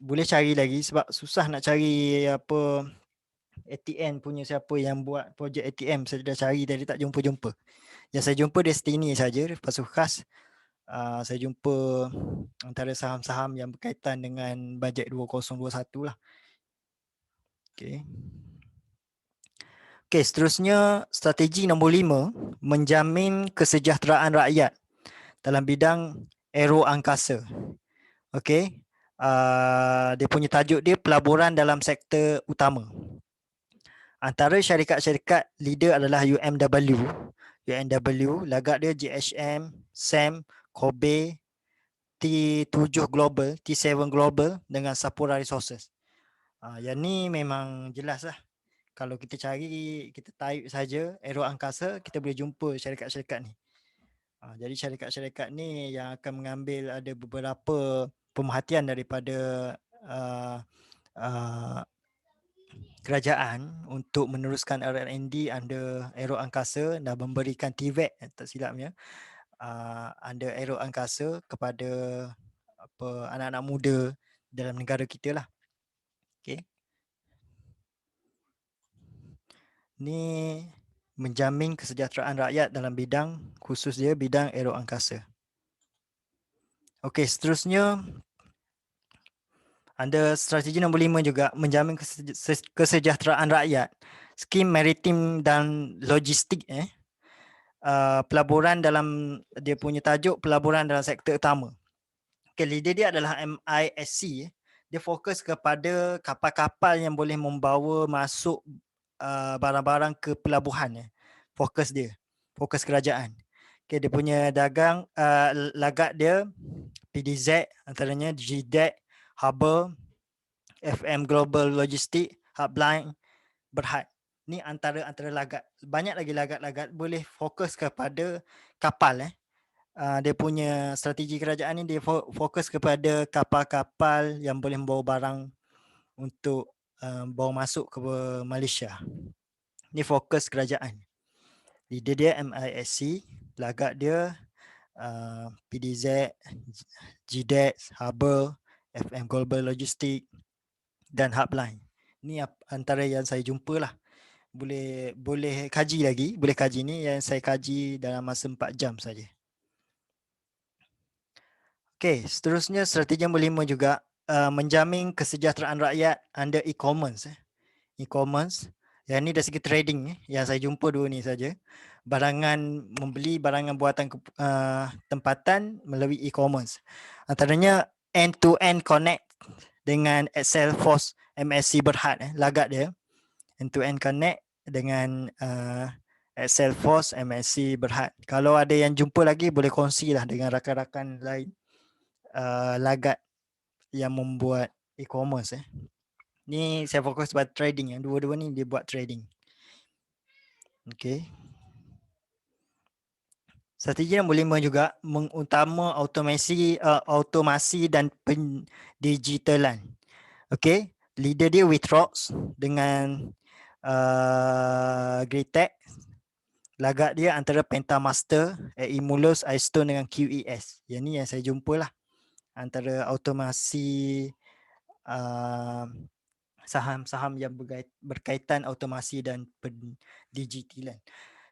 Boleh cari lagi sebab susah nak cari apa ATM punya siapa yang buat projek ATM. Saya dah cari tadi tak jumpa-jumpa. Yang saya jumpa Destiny saja, Pasukhas. Saya jumpa antara saham-saham yang berkaitan dengan bajet 2021 lah. Okey. Okey, seterusnya strategi nombor 5, menjamin kesejahteraan rakyat dalam bidang aero angkasa. Okey. Dia punya tajuk dia pelaburan dalam sektor utama. Antara syarikat-syarikat leader adalah UMW, lagak dia GHM, SAM, Kobe, T7 Global, T7 Global dengan Sapura Resources. Yang ni memang jelas lah. Kalau kita cari, kita type saja aero angkasa, kita boleh jumpa syarikat-syarikat ni. Jadi syarikat-syarikat ni yang akan mengambil ada beberapa pemerhatian daripada kerajaan untuk meneruskan R&D under aero angkasa dan memberikan TVET tak silapnya under aero angkasa kepada anak-anak muda dalam negara kita lah. Okay. Ni menjamin kesejahteraan rakyat dalam bidang khusus dia bidang aero angkasa. Okey, seterusnya Under strategi nombor 5 juga menjamin kesejahteraan rakyat. Skim maritim dan logistik pelaburan dalam dia punya tajuk pelaburan dalam sektor utama. Okay, leader dia adalah MISC. Dia fokus kepada kapal-kapal yang boleh membawa masuk barang-barang ke pelabuhan. Fokus dia, fokus kerajaan. Okay, dia punya dagang lagak dia PDZ, antaranya GDEC, Hubble, FM Global Logistik, Hubline, Berhad. Ni antara lagat. Banyak lagi lagat-lagat boleh fokus kepada kapal. Dia punya strategi kerajaan ni dia fokus kepada kapal-kapal yang boleh membawa barang untuk bawa masuk ke Malaysia. Ni fokus kerajaan. Leader dia MISC, lagak dia PDZ, GDEX, Hubble, FM Global Logistik dan Hubline. Ni antara yang saya jumpa lah. Boleh kaji lagi, boleh kaji ni yang saya kaji dalam masa 4 jam saja. Okey, seterusnya strategi nombor 5 juga menjamin kesejahteraan rakyat under e-commerce. E-commerce, yang ni dari segi trading yang saya jumpa dua ni saja. Membeli barangan buatan tempatan melalui e-commerce. Antaranya end-to-end connect dengan Salesforce MSC Berhad lagak dia. End-to-end connect dengan Salesforce MSC Berhad. Kalau ada yang jumpa lagi boleh kongsilah dengan rakan-rakan lain lagak yang membuat e-commerce. Ni saya fokus pada trading. Yang dua-dua ni dia buat trading. Okay. Strategi nombor 5 juga mengutama automasi dan pendigitalan. Okay. Leader dia Withrox dengan Greatech. Lagak dia antara Pentamaster, Emulus, iStone dengan QES. Yang ni yang saya jumpa lah. Antara automasi saham-saham yang berkaitan automasi dan pendigitalan.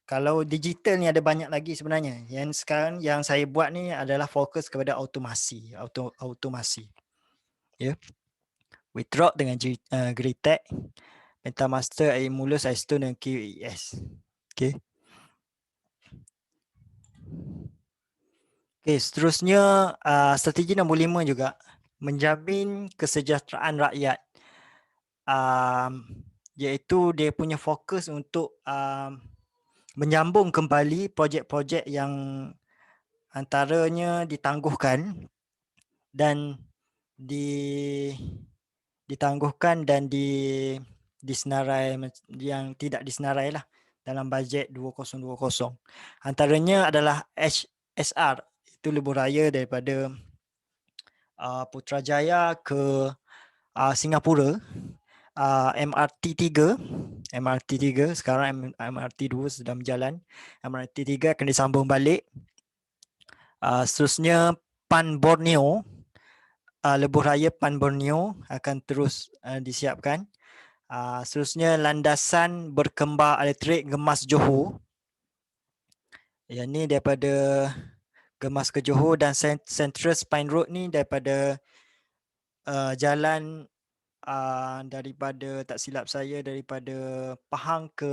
Kalau digital ni ada banyak lagi sebenarnya. Yang sekarang yang saya buat ni adalah fokus kepada automasi. Automasi. Ya. Yeah. Withrox dengan Greatech, Pentamaster, Emulus, iStone dan QES. Okay. Okay, seterusnya strategi nombor 5 juga menjamin kesejahteraan rakyat. Iaitu dia punya fokus untuk menyambung kembali projek-projek yang antaranya ditangguhkan dan ditangguhkan dan disenarai yang tidak disenarai lah dalam bajet 2020. Antaranya adalah HSR, itu lebuh raya daripada Putrajaya ke Singapura. MRT 3 sekarang MRT 2 sedang berjalan. MRT 3 akan disambung balik. Seterusnya Pan Borneo, lebuh raya Pan Borneo akan terus disiapkan. Seterusnya landasan berkembar elektrik Gemas Johor. Yang ni daripada Gemas ke Johor, dan Central Spine Road ni daripada jalan daripada tak silap saya daripada Pahang ke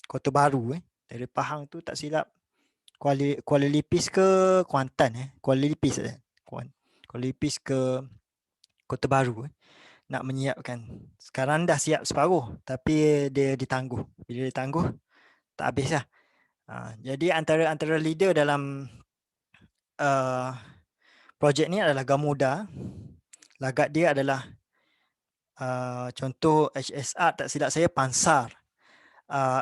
Kota Baru. Dari Pahang tu tak silap Kuala Lipis ke Kuantan. Kuala Lipis ke Kota Baru. Nak menyiapkan. Sekarang dah siap separuh tapi dia ditangguh. Bila ditangguh tak habis lah. Jadi antara leader dalam projek ni adalah Gamuda. Lagak dia adalah contoh HSR tak silap saya Pansar.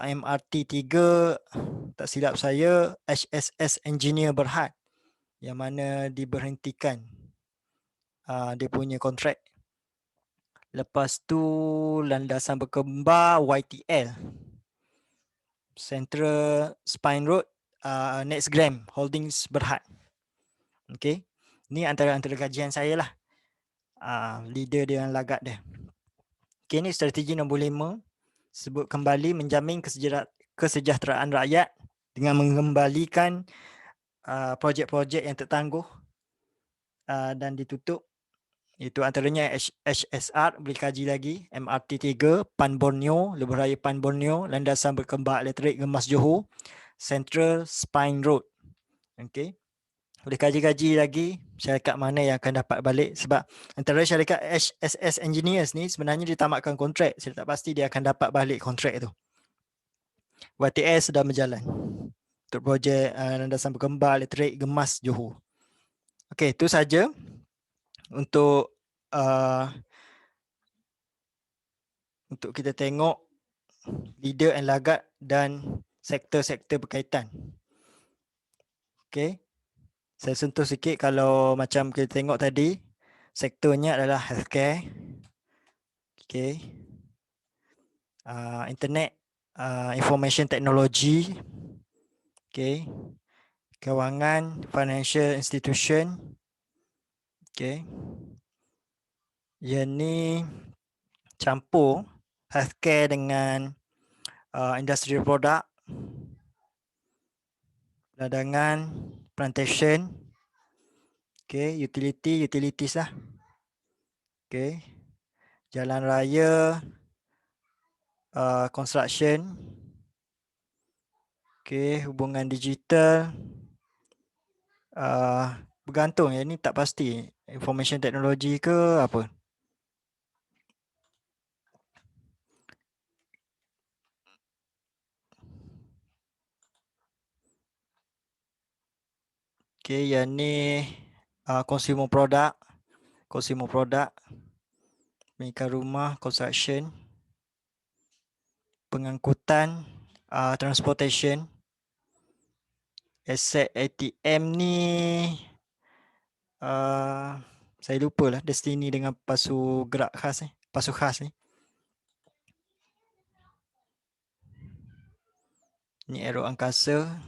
MRT 3 tak silap saya HSS Engineer Berhad, yang mana diberhentikan dia punya kontrak. Lepas tu landasan berkembar YTL, Central Spine Road, Nextgram Holdings Berhad. Okay. Ni antara kajian saya lah. Leader dia yang lagak dia. Okay, ni strategi nombor 5. Sebut kembali menjamin kesejahteraan rakyat dengan mengembalikan projek-projek yang tertangguh dan ditutup Itu antaranya HSR, boleh kaji lagi. MRT 3, Pan Borneo, Lebuh Raya Pan Borneo, Landasan Berkembang Elektrik Gemas Johor, Central Spine Road. Okey. Boleh kaji-kaji lagi syarikat mana yang akan dapat balik, sebab antara syarikat HSS Engineers ni sebenarnya dia tamatkan kontrak. Saya tak pasti dia akan dapat balik kontrak tu. YTS sedang berjalan untuk projek landasan berkembang elektrik Gemas Johor. Okey, itu saja untuk untuk kita tengok leader and lagat dan sektor-sektor berkaitan. Okey. Saya sentuh sikit kalau macam kita tengok tadi, sektornya adalah healthcare. Okey. Internet, information technology. Okey. Kewangan, financial institution. Okey. Yang ni campur healthcare dengan industrial product, ladangan, plantation, okay, utilities lah, okay, jalan raya, construction, okay, hubungan digital, bergantung ya, ni tak pasti information technology ke apa. Okay, yang ni consumer product, pemilikan rumah, construction, pengangkutan, transportation, asset ATM ni saya lupa lah Destiny dengan pasu gerak khas ni, pasu khas ni. Ni aero angkasa.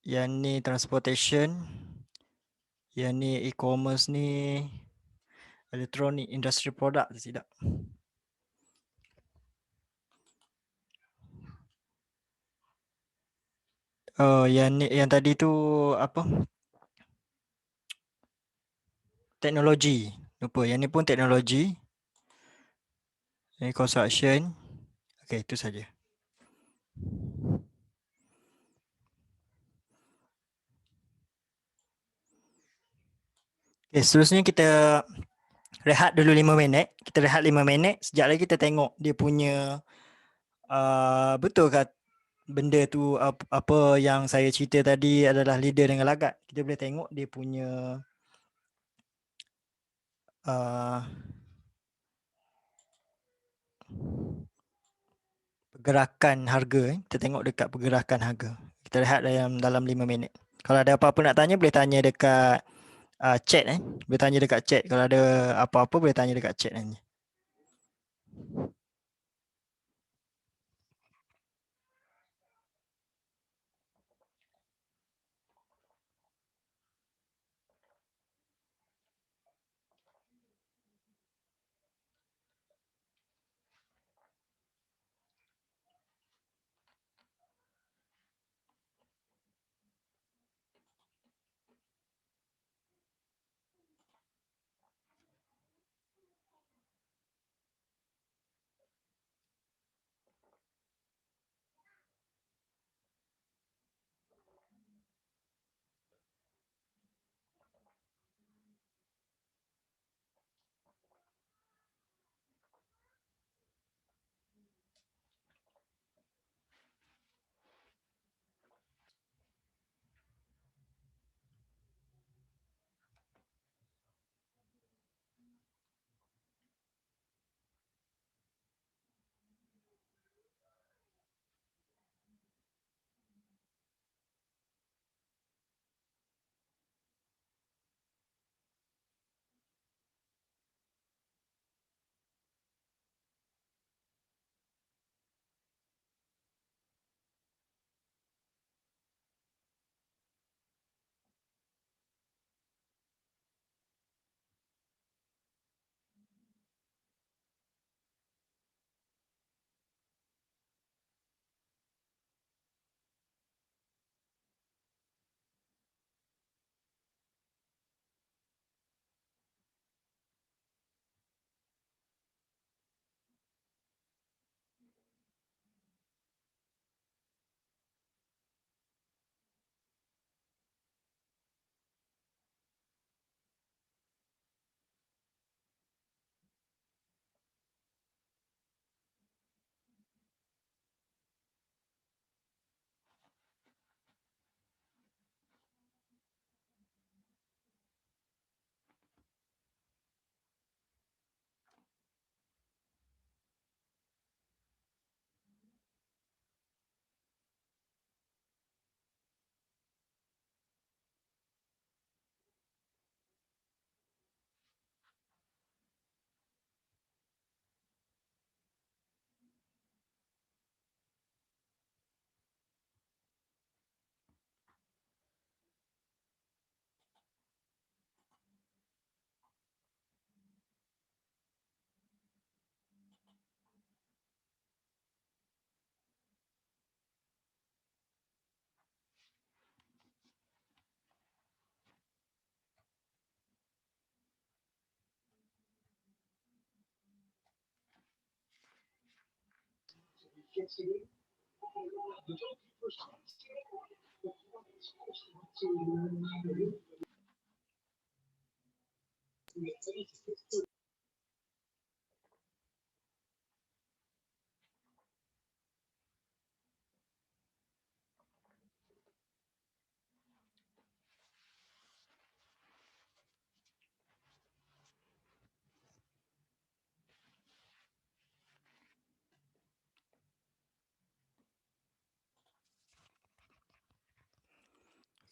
Yang ni transportation. Yang ni e-commerce ni electronic industry product tidak. Oh, yang ni, yang tadi tu apa? Teknologi. Lupa, yang ni pun teknologi. Ini construction. Okey, itu saja. Okay, seterusnya kita rehat dulu 5 minit. Kita rehat 5 minit. Sekejap lagi kita tengok dia punya betul ke benda tu apa yang saya cerita tadi adalah leader dengan lagat. Kita boleh tengok dia punya pergerakan harga. Kita tengok dekat pergerakan harga. Kita rehat dalam 5 minit. Kalau ada apa-apa nak tanya boleh tanya dekat chat boleh tanya dekat chat. Kalau ada apa-apa boleh tanya dekat chat nanti.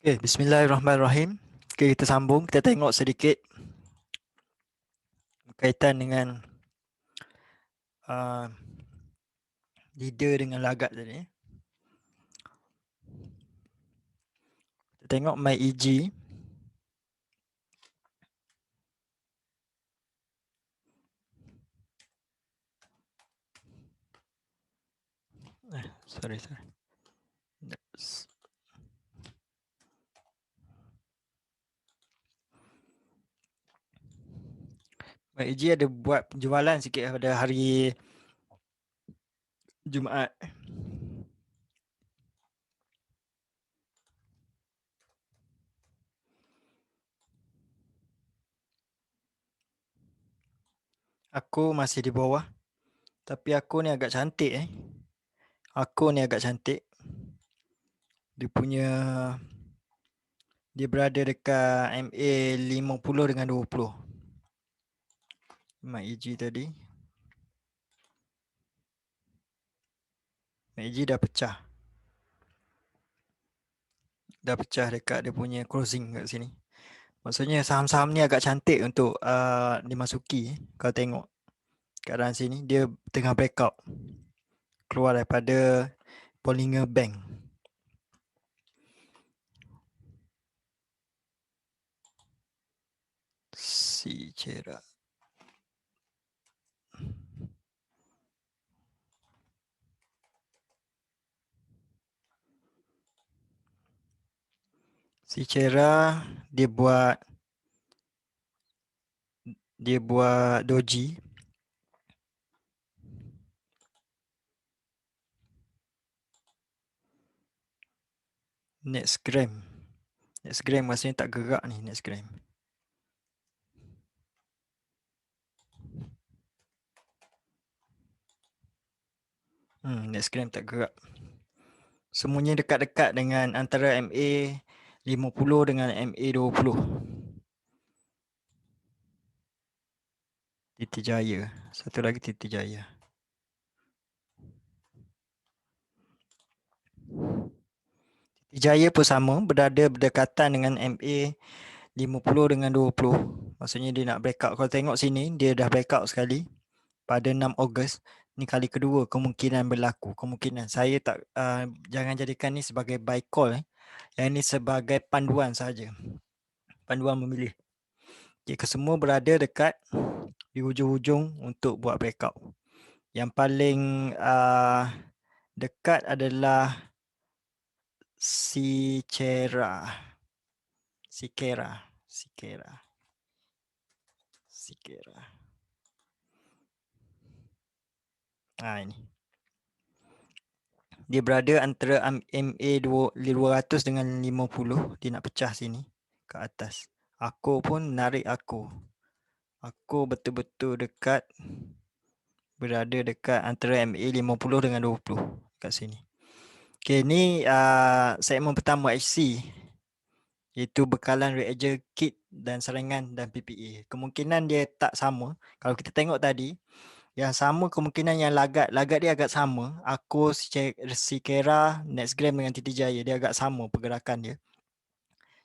Okay, bismillahirrahmanirrahim. Okay, kita sambung. Kita tengok sedikit berkaitan dengan leader dengan lagat tadi. Kita tengok MyEG. Sorry. MyEG ada buat penjualan sikit pada hari Jumaat. Aku masih di bawah. Tapi aku ni agak cantik Aku ni agak cantik. Dia berada dekat MA 50 dengan 20. MyEG tadi. MyEG dah pecah. Dah pecah dekat dia punya closing kat sini. Maksudnya saham-saham ni agak cantik untuk dimasuki. Kau tengok keadaan sini dia tengah breakout. Keluar daripada Bollinger Bank. Secara dia buat doji. Nextgram maksudnya tak gerak ni Nextgram. Nextgram tak gerak. Semuanya dekat-dekat dengan antara MA 50 dengan MA 20. Titi Jaya. Satu lagi Titi Jaya. Titi Jaya pun sama, berada berdekatan dengan MA 50 dengan 20. Maksudnya dia nak breakout. Kalau tengok sini, dia dah breakout sekali pada 6 Ogos. Ni kali kedua kemungkinan berlaku. Kemungkinan. Saya tak jangan jadikan ni sebagai buy call. Yang ni sebagai panduan saja. Panduan memilih. Jika semua berada dekat di hujung-hujung untuk buat breakout. Yang paling dekat adalah Sikera. Ini. Dia berada antara MA 200 dengan 50. Dia nak pecah sini ke atas. Aku pun menarik aku. Aku betul-betul berada dekat antara MA 50 dengan 20 kat sini. Okay, ni segmen pertama HC. Iaitu bekalan reagent kit dan serangan dan PPE. Kemungkinan dia tak sama. Kalau kita tengok tadi, yang sama kemungkinan yang lagat dia agak sama. Aku Sikera, Nextgram dengan Titi Jaya dia agak sama pergerakan dia.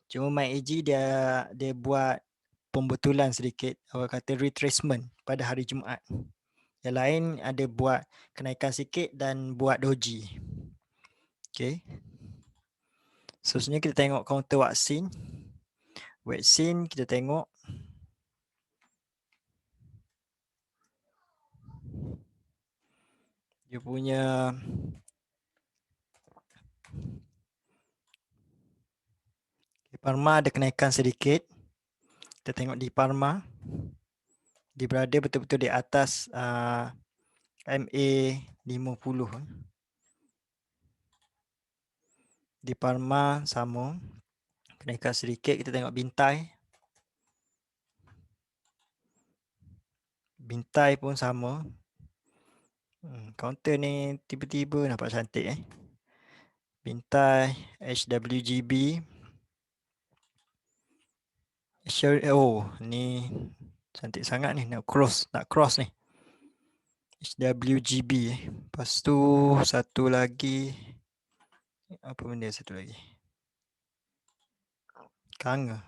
Cuma MyEG dia buat pembetulan sedikit, orang kata retracement pada hari Jumaat. Yang lain ada buat kenaikan sikit dan buat doji. Okay. Seterusnya kita tengok counter vaksin. Vaksin kita tengok. Dia punya di Parma ada kenaikan sedikit. Kita tengok di Parma. Dia berada betul-betul di atas MA 50. Di Parma sama. Kenaikan sedikit, kita tengok Bintai. Bintai pun sama. Counter ni tiba-tiba nampak cantik Bintai, HWGB. Oh, ni cantik sangat ni, nak cross ni. HWGB Lepas tu satu lagi, apa benda satu lagi? Kanga.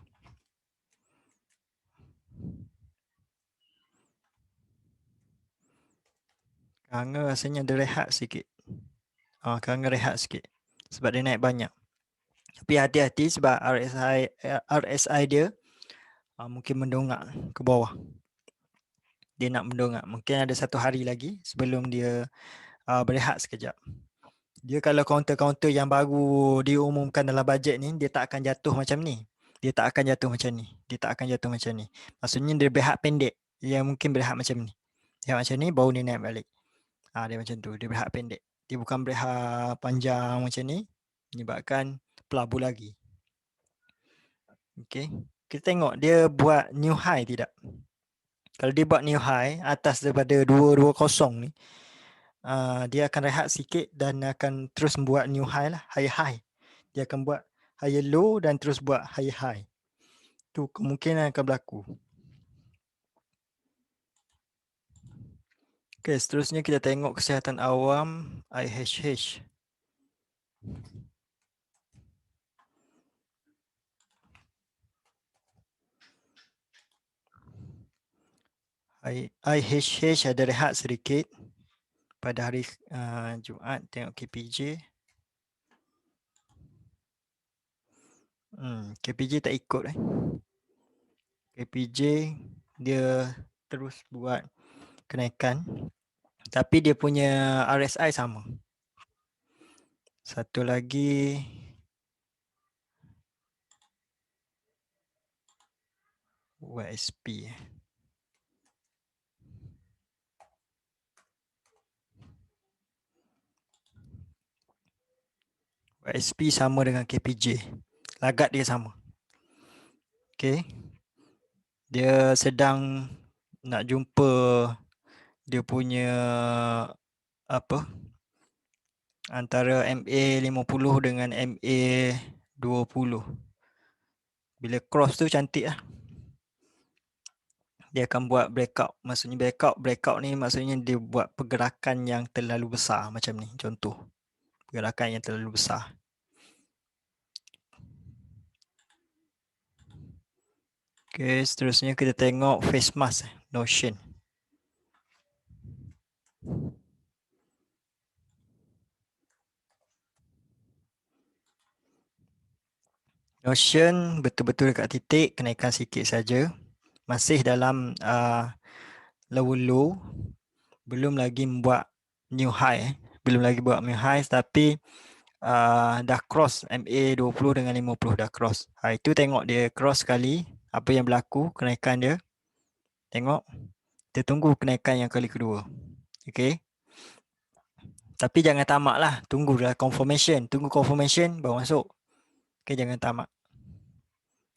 Kanga rasanya dia rehat sikit. Kanga rehat sikit sebab dia naik banyak. Tapi hati-hati sebab RSI dia mungkin mendongak ke bawah. Dia nak mendongak. Mungkin ada satu hari lagi sebelum dia berehat sekejap. Dia kalau counter-counter yang baru diumumkan dalam bajet ni, dia tak akan jatuh macam ni. Dia tak akan jatuh macam ni. Maksudnya dia berehat pendek. Dia mungkin berehat macam ni. Berehat macam ni, baru dia naik balik. Dia macam tu. Dia berehat pendek. Dia bukan berehat panjang macam ni. Menyebabkan pelabur lagi. Okay. Kita tengok dia buat new high tidak. Kalau dia buat new high atas daripada 220 ni, dia akan rehat sikit dan akan terus buat new high lah, higher high. Dia akan buat higher low dan terus buat higher high. Tu kemungkinan akan berlaku. Okay, seterusnya kita tengok kesihatan awam, IHH. IHH ada rehat sedikit pada hari Jumaat. Tengok KPJ. KPJ tak ikut KPJ dia terus buat kenaikan, tapi dia punya RSI sama. Satu lagi YSP. YSP sama dengan KPJ. Lagat dia sama. Okay. Dia sedang nak jumpa dia punya antara MA 50 dengan MA 20. Bila cross tu cantik lah. Dia akan buat breakout. Maksudnya breakout ni maksudnya dia buat pergerakan yang terlalu besar macam ni. Contoh. Pergerakan yang terlalu besar. Okay, seterusnya kita tengok face mask Notion. Notion betul-betul dekat titik, kenaikan sikit saja. Masih dalam lower low. Belum lagi membuat new high. Belum lagi buat new high tapi dah cross MA 20 dengan 50 dah cross. Itu tengok dia cross sekali. Apa yang berlaku kenaikan dia. Tengok. Kita tunggu kenaikan yang kali kedua. Okay. Tapi jangan tamak lah. Tunggulah confirmation. Tunggu confirmation baru masuk. Okay, jangan tamak.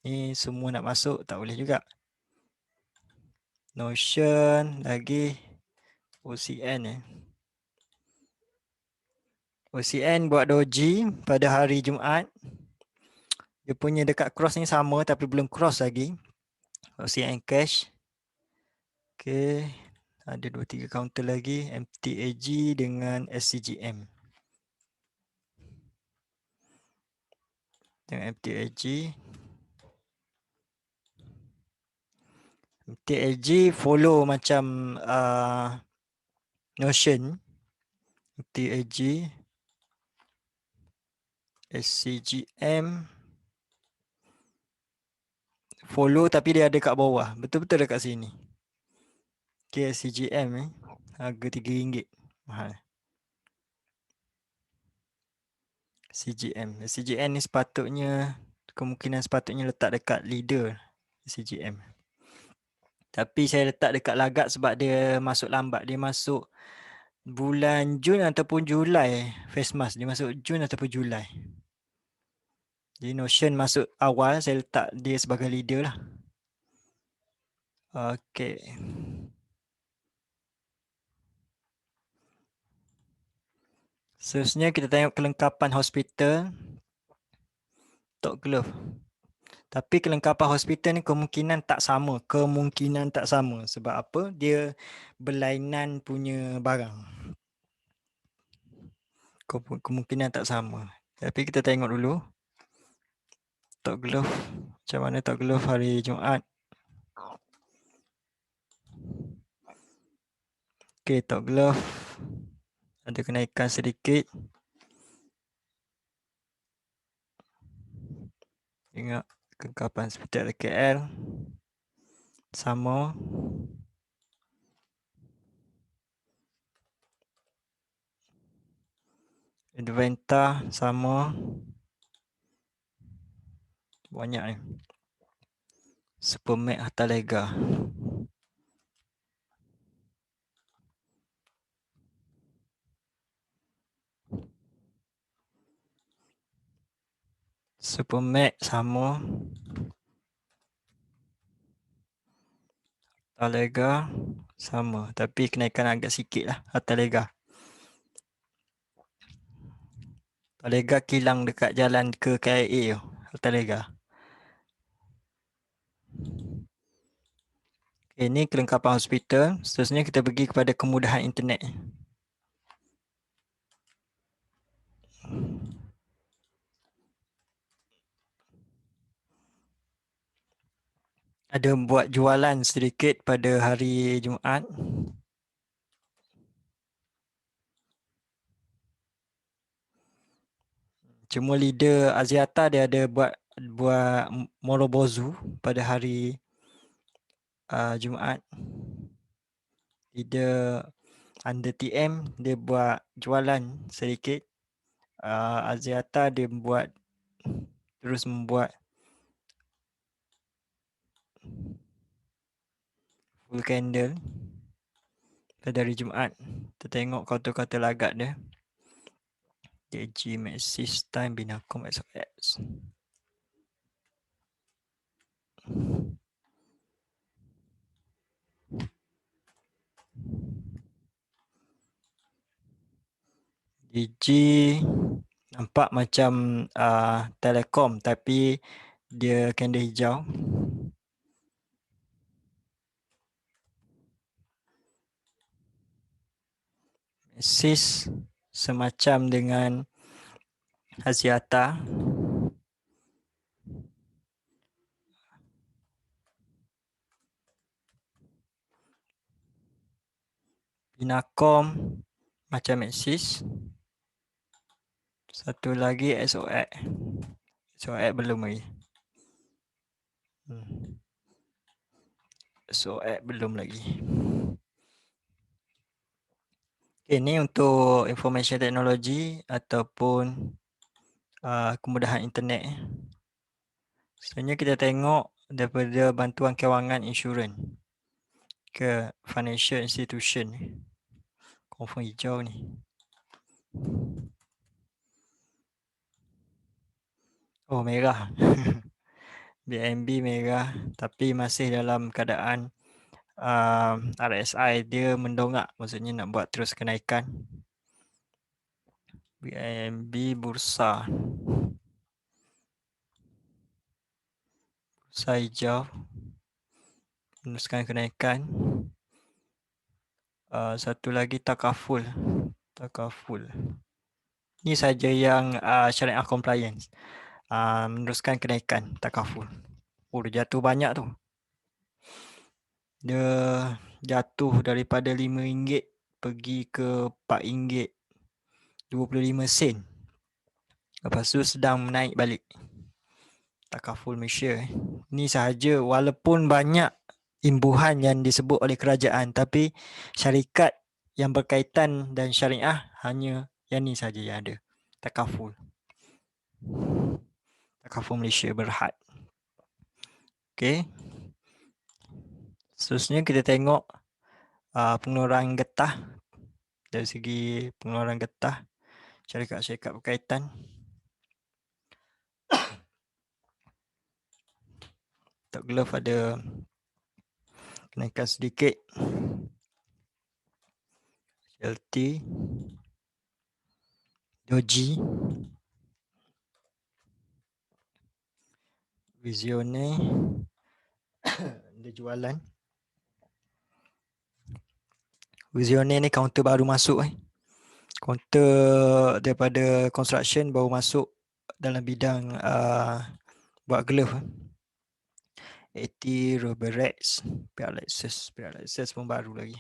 Ni semua nak masuk tak boleh juga. Notion lagi. OCN OCN buat doji pada hari Jumaat. Dia punya dekat cross ni sama tapi belum cross lagi. OCN cash. Okay. Ada 2-3 counter lagi. MTAG dengan SCGM. Tengok MTAG. MTAG follow macam Notion. MTAG. SCGM. Follow tapi dia ada kat bawah. Betul-betul dekat sini. Okay, SCGM harga RM3. Mahal. CGM ni sepatutnya letak dekat leader CGM. Tapi saya letak dekat lagat sebab dia masuk lambat. Dia masuk bulan Jun ataupun Julai face mask. Dia masuk Jun ataupun Julai. Jadi Notion masuk awal, saya letak dia sebagai leader lah. Okey. Seterusnya kita tengok kelengkapan hospital. Tok glove. Tapi kelengkapan hospital ni kemungkinan tak sama. Sebab apa? Dia berlainan punya barang. Kemungkinan tak sama. Tapi kita tengok dulu. Tok glove. Macam mana tok glove hari Jumaat? Okey, tok glove. Ada kenaikan sedikit. Ingat kelengkapan hospital KL. Sama. Adventa sama. Banyak ni. Supermax Hartalega. Supermax sama. Hartalega sama. Tapi kenaikan agak sikit lah Hartalega. Hartalega kilang dekat jalan ke KIA tu. Hartalega. Okay, ini kelengkapan hospital. Seterusnya kita pergi kepada kemudahan internet. Ada buat jualan sedikit pada hari Jumaat. Cuma leader Aziata dia ada buat Morobozu pada hari Jumaat. Leader under TM dia buat jualan sedikit. Aziata dia terus membuat full candle pada hari Jumaat. Kita tengok kaunter-kaunter lagak dia. DG, Maxis, Time, Binacom, SOX. DG nampak macam Telekom tapi dia candle hijau. Maxis semacam dengan Aziata. Binacom macam Maxis. Satu lagi SOX. SOX belum lagi. SOX belum lagi. Okay, ni untuk information teknologi ataupun kemudahan internet. Sebenarnya kita tengok daripada bantuan kewangan insurans ke financial institution. Confirm hijau ni. Oh, merah. BNB merah tapi masih dalam keadaan RSI dia mendongak, maksudnya nak buat terus kenaikan. BNB bursa. Bursa hijau. Meneruskan kenaikan. Satu lagi takaful. Ini saja yang syariah compliance. Meneruskan kenaikan takaful. Oh, dia jatuh banyak tu. Dia jatuh daripada RM5 pergi ke RM4.25. Lepas tu sedang naik balik. Takaful Malaysia. Ni sahaja walaupun banyak imbuhan yang disebut oleh kerajaan tapi syarikat yang berkaitan dan syariah hanya yang ni saja yang ada. Takaful. Takaful Malaysia Berhad. Okey. Seterusnya kita tengok pengeluaran getah dari segi pengeluaran getah, syarikat-syarikat berkaitan. Untuk glove ada kenaikan sedikit. LT, Doji, Visione, ada jualan. Visione ni kaunter baru masuk Kaunter daripada construction baru masuk dalam bidang buat glove. 80 Roborex, pihak Lexus pun baru lagi.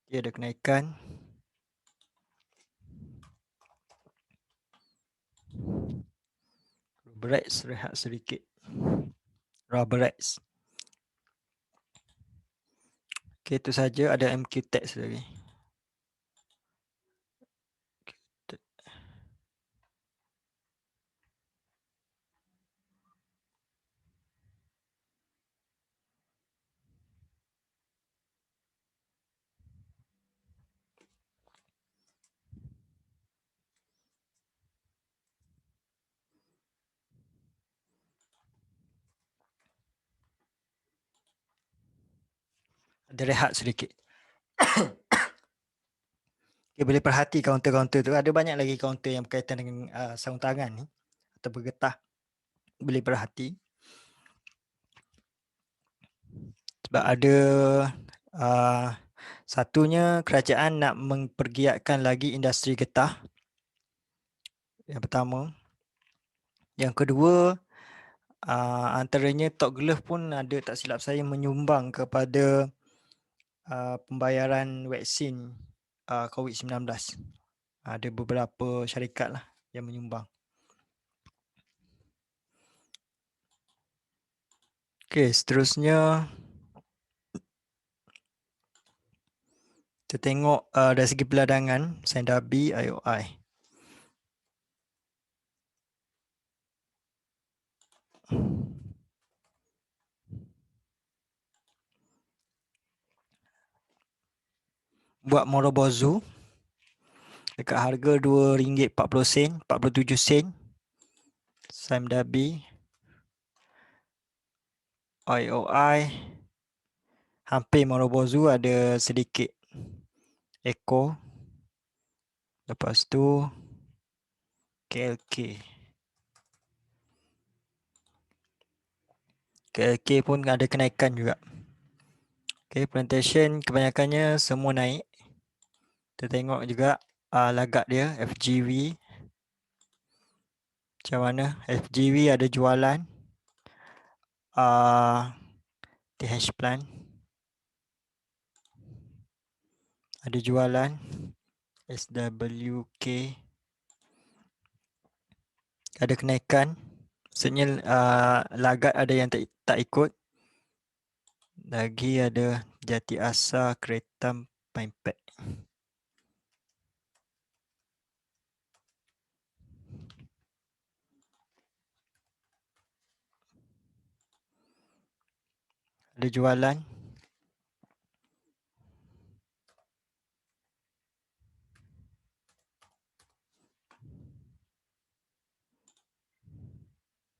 Dia ada kenaikan. Roborex rehat sedikit. Roborex. Okay, itu saja. Ada MQ Tax lagi. Ada rehat sedikit. Okay, boleh perhati kaunter-kaunter tu. Ada banyak lagi kaunter yang berkaitan dengan sarung tangan ni atau bergetah. Boleh perhati. Sebab ada satunya kerajaan nak mempergiatkan lagi industri getah. Yang pertama. Yang kedua, antaranya Tok Glove pun ada, tak silap saya, menyumbang kepada pembayaran vaksin COVID-19. Ada beberapa syarikat lah yang menyumbang. Okey, seterusnya kita tengok dari segi peladangan, Sendabi, IOI. Buat Morobozu dekat harga RM2.40, 47 sen. Sendabi, IOI, hampir Morobozu, ada sedikit Eco. Lepas tu KLK. KLK pun ada kenaikan juga. Okay, plantation kebanyakannya semua naik. Kita tengok juga lagak dia, FGV. Macam mana? FGV ada jualan. TH Plan. Ada jualan. SWK. Ada kenaikan. Maksudnya lagak ada yang tak ikut. Lagi ada Jati Asar, Keretam, Pinepack. Ada jualan.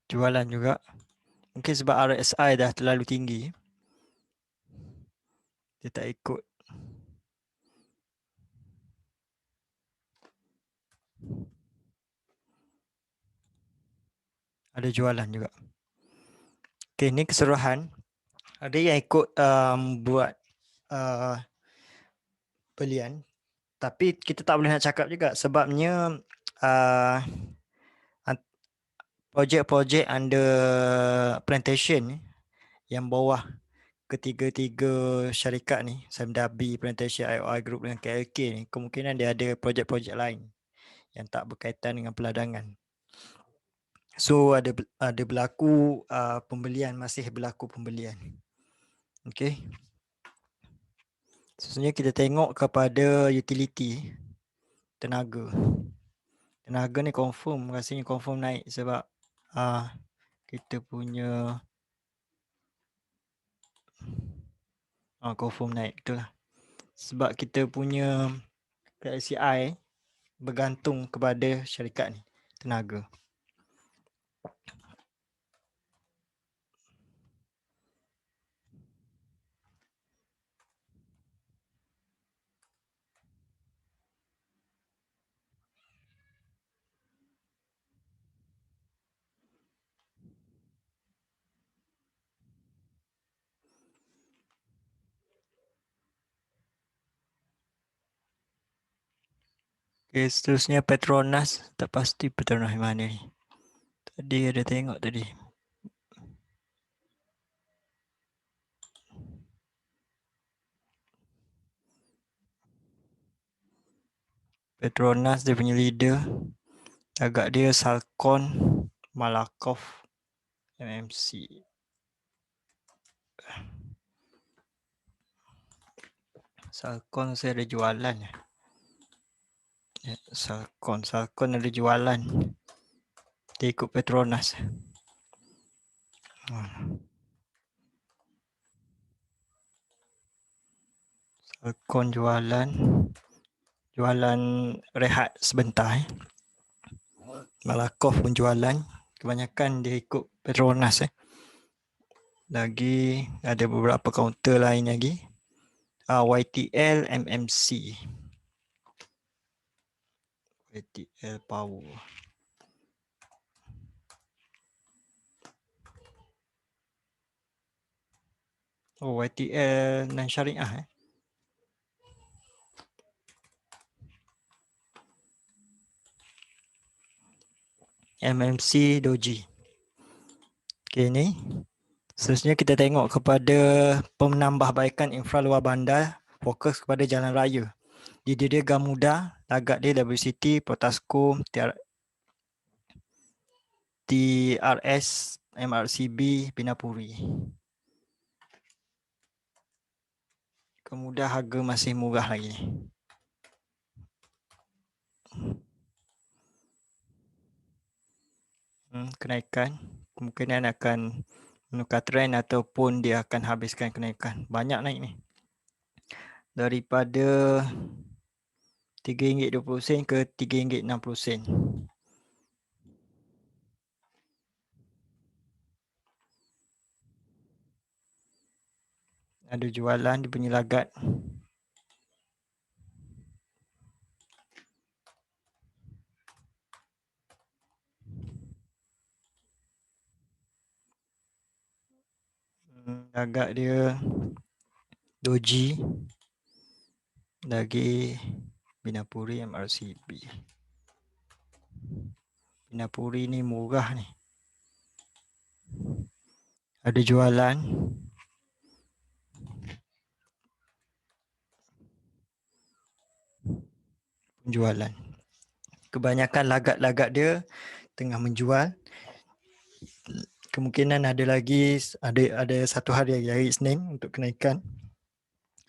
Jualan juga. Mungkin sebab RSI dah terlalu tinggi. Dia tak ikut. Ada jualan juga. Okay, ni keseluruhan. Ada yang ikut buat belian. Tapi kita tak boleh nak cakap juga sebabnya projek-projek under plantation yang bawah ketiga-tiga syarikat ni, Sendabi, Plantation, IOI Group dengan KLK ni, kemungkinan dia ada projek-projek lain yang tak berkaitan dengan peladangan. So ada berlaku pembelian, masih berlaku pembelian. Okay. Sebenarnya kita tengok kepada utility, tenaga. Tenaga ni confirm, rasanya confirm naik sebab kita punya Confirm naik, betul lah. Sebab kita punya KLCI bergantung kepada syarikat ni, tenaga. Okay, seterusnya Petronas. Tak pasti Petronas mana ni. Tadi ada tengok tadi. Petronas dia punya leader. Agak dia Salcon, Malakoff, MMC. Salcon saya ada jualan. Salcon ada jualan. Dia ikut Petronas. Salcon jualan. Jualan rehat sebentar. Malakoff pun jualan. Kebanyakan dia ikut Petronas. Lagi ada beberapa kaunter lain lagi. YTL, MMC. YTL Power. YTL non syariah. MMC Doji. Okay ni. Seterusnya kita tengok kepada penambahbaikan infra luar bandar, fokus kepada jalan raya. Dia Gamuda, lagak dia WCT, Potasco, TRS, MRCB, Pinapuri. Gamuda harga masih murah lagi. Kenaikan kemungkinan akan menukar trend ataupun dia akan habiskan kenaikan. Banyak naik ni. Daripada RM3.20 ke RM3.60. Ada jualan dia punya lagat. Lagat dia Doji. Lagi Pinapuri, MRCB. Pinapuri ni murah ni. Ada jualan. Jualan. Kebanyakan lagat-lagat dia tengah menjual. Kemungkinan ada lagi ada satu hari lagi, hari Isnin untuk kenaikan.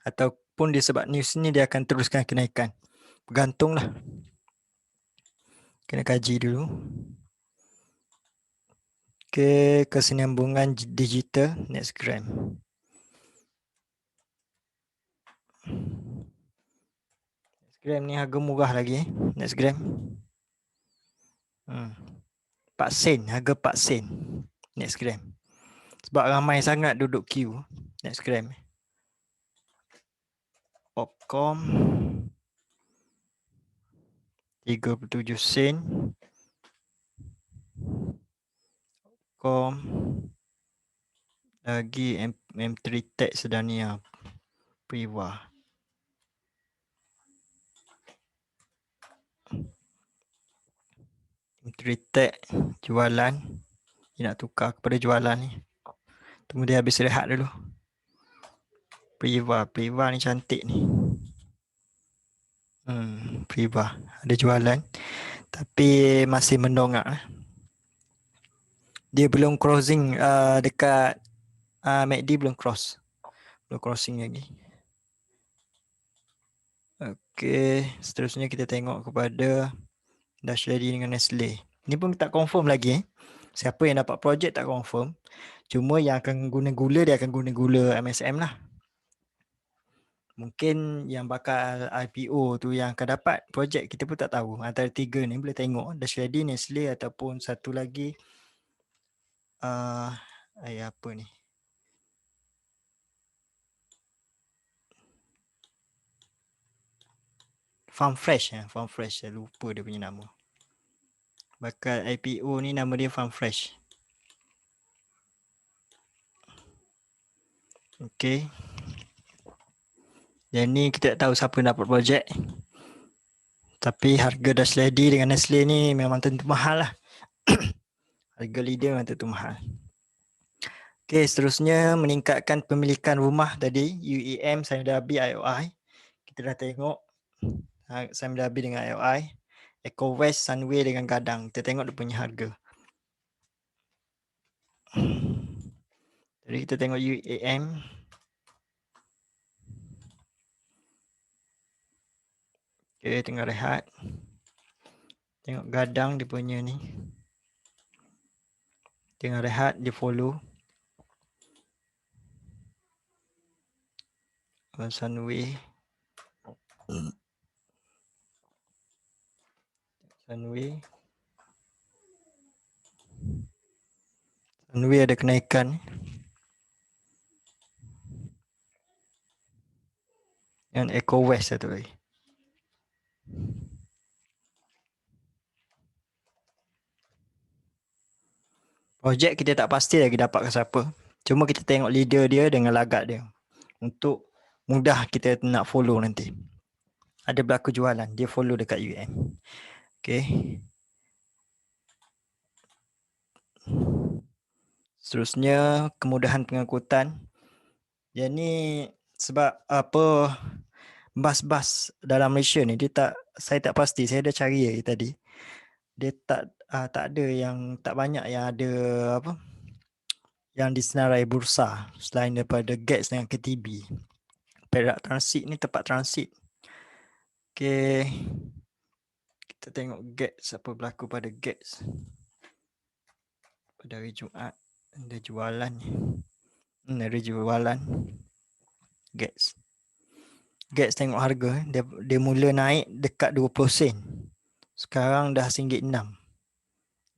Ataupun disebab news ni dia akan teruskan kenaikan. Bergantunglah. Kena kaji dulu. Kesinambungan digital Nextgram. Nextgram ni harga murah lagi. Nextgram. 4 sen, harga 4 sen. Nextgram. Sebab ramai sangat duduk queue Nextgram. Opcom 37 sen. Opcom lagi M3 Tech Sedania Priva. M3 Tech jualan. Dia nak tukar kepada jualan ni. Tunggu dia habis rehat dulu. Priva ni cantik ni. Priva ada jualan tapi masih mendongak. Dia belum crossing dekat MACD belum crossing lagi. Okey, seterusnya kita tengok kepada Dash Ready dengan Nestle. Ni pun tak confirm lagi. Siapa yang dapat projek tak confirm. Cuma yang akan guna gula dia akan guna gula MSM lah. Mungkin yang bakal IPO tu yang akan dapat projek kita pun tak tahu. Antara 3 ni boleh tengok Dash Ready, Nestle ataupun satu lagi apa ni? Farm Fresh, Farm Fresh, saya lupa dia punya nama. Bakal IPO ni nama dia Farm Fresh. Okay. Dan ni kita tak tahu siapa dapat projek. Tapi harga Dash Ready dengan Nestle ni memang tentu mahal lah. Harga leader memang tentu mahal. Okay, seterusnya meningkatkan pemilikan rumah tadi, UEM, Sime-Darby, IOI. Kita dah tengok Sime-Darby dengan IOI. Eco West, Sunway dengan Gadang. Kita tengok dia punya harga. Jadi kita tengok UEM. Okay, tengah rehat. Tengok Gadang dia punya ni. Tengah rehat, dia follow. Sunway. Sunway. Sunway ada kenaikan. Dan Eco West satu lagi. Projek kita tak pasti lagi dapat ke siapa. Cuma kita tengok leader dia dengan lagak dia. Untuk mudah kita nak follow nanti. Ada berlaku jualan, dia follow dekat UM. Okay. Seterusnya kemudahan pengangkutan. Yang ni sebab apa bas-bas dalam Malaysia ni saya tak pasti, saya dah cari tadi. Dia tak ada yang tak banyak yang ada apa yang disenarai bursa selain daripada GETS dengan KTB. Perak Transit ni tempat transit. Okay. Kita tengok GETS, apa berlaku pada GETS. Pada hari Jumaat ada jualan ni. Ada jualan GETS. GETS tengok harga dia mula naik dekat 20 sen. Sekarang dah RM1.6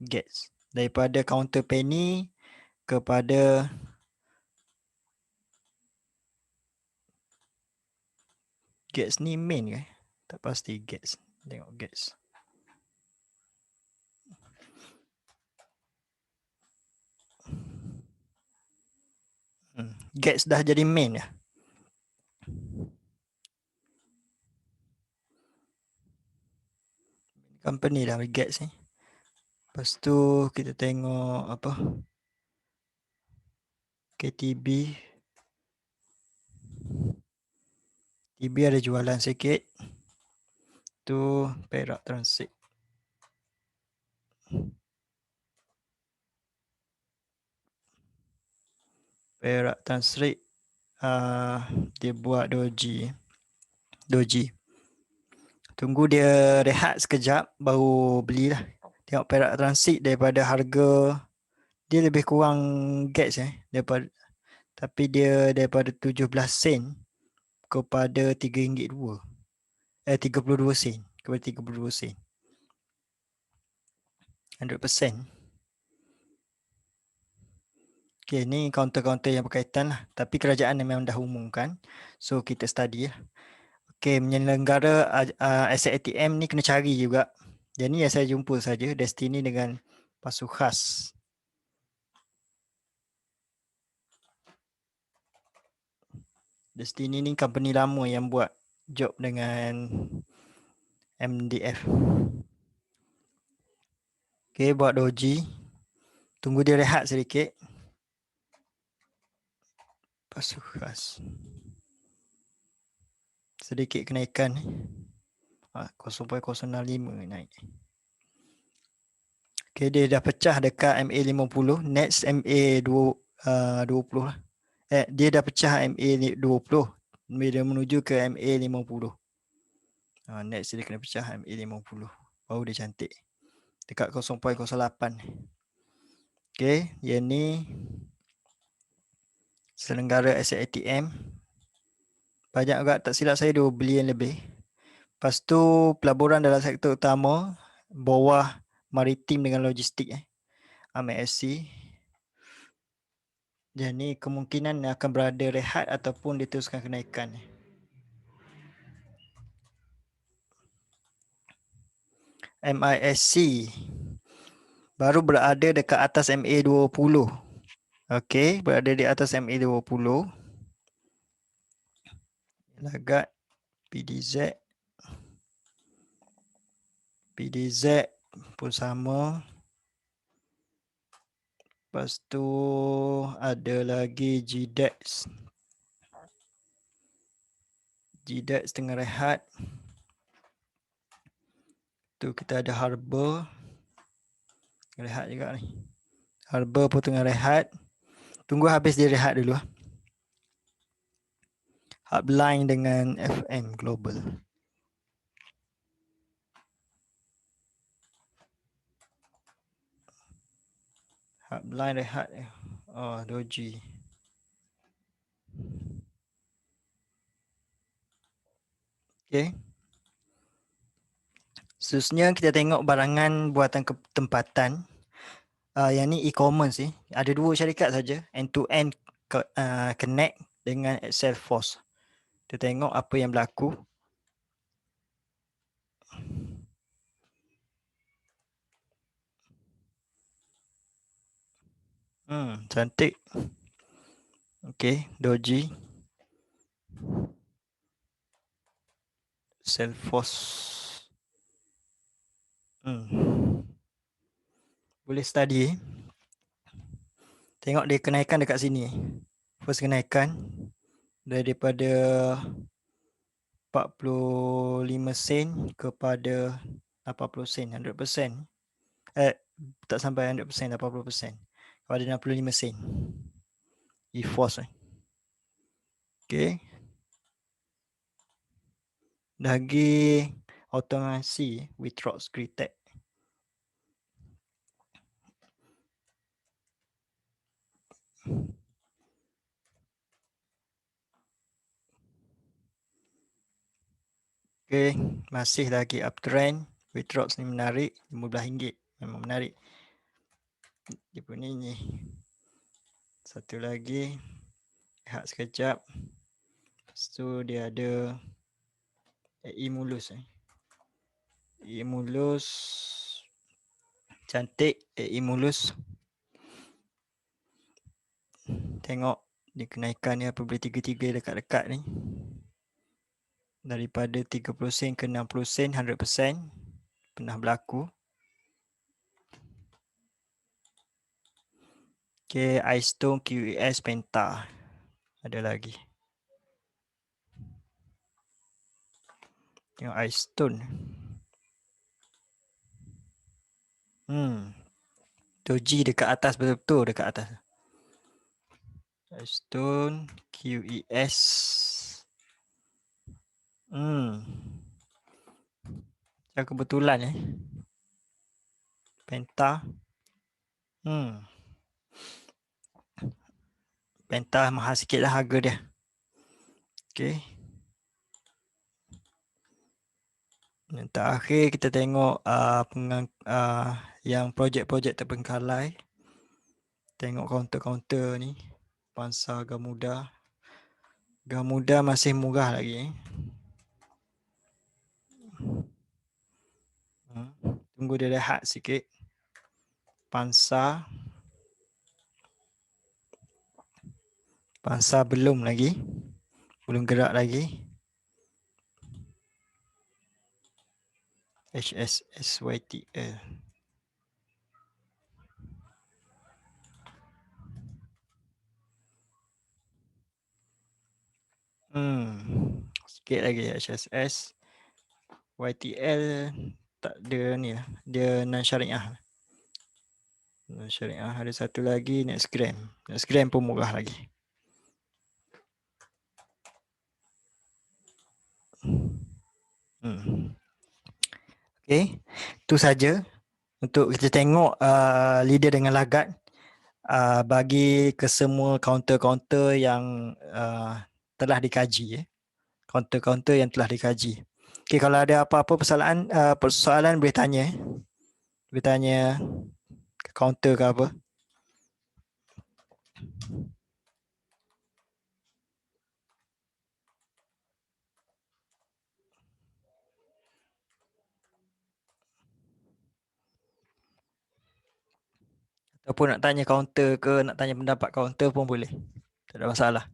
GETS. Daripada counter penny kepada GETS ni main ke? Tak pasti GETS. Tengok GETS. GETS dah jadi main ya. Company dah GETS ni. Lepas tu kita tengok apa? KTB. TB ada jualan sikit. Tu Perak Transit. Perak Transit dia buat doji. Tunggu dia rehat sekejap baru belilah. Tengok Perak Transit daripada harga dia lebih kurang GETS tapi dia daripada 17 sen kepada RM3.2. 32 sen kepada 32 sen. 100%. Okay, ni counter-counter yang berkaitan lah. Tapi kerajaan memang dah umumkan. So, kita study lah. Okay, menyelenggara aset ATM ni kena cari juga. Yang ni yang saya jumpa saja, Destiny dengan Pasukhas. Destiny ni company lama yang buat job dengan MDF. Okay, buat doji. Tunggu dia rehat sedikit. Pasukhas. Sedikit kenaikan. 0.065 naik. Okay, dia dah pecah dekat MA50. Next MA20 lah. Dia dah pecah MA20. Dia menuju ke MA50. Next dia kena pecah MA50. Baru dia cantik. Dekat 0.08. Okay, yang ni selenggara aset ATM. Banyak juga, tak silap saya 2 bilion lebih. Lepas tu pelaburan dalam sektor utama, bawah maritim dengan logistik MSC. Jadi kemungkinan akan berada rehat ataupun diteruskan kenaikan. MISC baru berada dekat atas MA20. Okey, berada di atas MA20. Lagat PDZ pun sama. Lepas tu ada lagi GDEX. GDEX tengah rehat. Tu kita ada Harbour. Rehat juga ni. Harbour pun tengah rehat. Tunggu habis dia rehat dulu. Hubline dengan FM Global. Hubline rehat. Oh, doji. Okay. Seterusnya kita tengok barangan buatan tempatan. Yang ni e-commerce ni. Ada 2 syarikat saja. End-to-end connect dengan Salesforce. Kita tengok apa yang berlaku. Cantik. Okay, doji. Salesforce. Boleh study. Tengok dia kenaikan dekat sini. First kenaikan daripada 45 sen kepada 80 sen, 100%. Tak sampai 100%, 80%. Kepada 65 sen. E-Force. Okay. Lagi automasi Withrox Greetech. Okay, masih lagi uptrend. Withrox ni menarik, RM15. Memang menarik. Dia pun ni. Satu lagi. Lihat sekejap. Lepas tu dia ada Mulus. Mulus. Cantik Mulus. Tengok dia kenaikan ni apabila 33 dekat-dekat ni. Daripada 30 sen ke 60 sen, 100%. Pernah berlaku. Okay, iStone, QES, Penta. Ada lagi. Tengok iStone. Doji dekat atas, betul-betul dekat atas. iStone, QES. Macam kebetulan Penta. Penta mahal sikit lah harga dia. Okay. Dan terakhir kita tengok yang projek-projek terbengkalai. Tengok kaunter-kaunter ni. Pansa Gamuda. Gamuda masih murah lagi. Tunggu dia rehat sikit. Pansa belum lagi. Belum gerak lagi. HSSYTL. Sikit lagi HSS. YTL tak ada ni lah. Dia non-syariah. Non-syariah. Ada satu lagi Nextgram. Nextgram pun murah lagi. Okay. Itu saja untuk kita tengok leader dengan lagat bagi kesemua kaunter-kaunter yang telah dikaji. Kaunter-kaunter yang telah dikaji. Okey, kalau ada apa-apa persoalan boleh tanya. Boleh tanya ke kaunter ke apa. Ataupun nak tanya kaunter ke, nak tanya pendapat kaunter pun boleh. Tak ada masalah.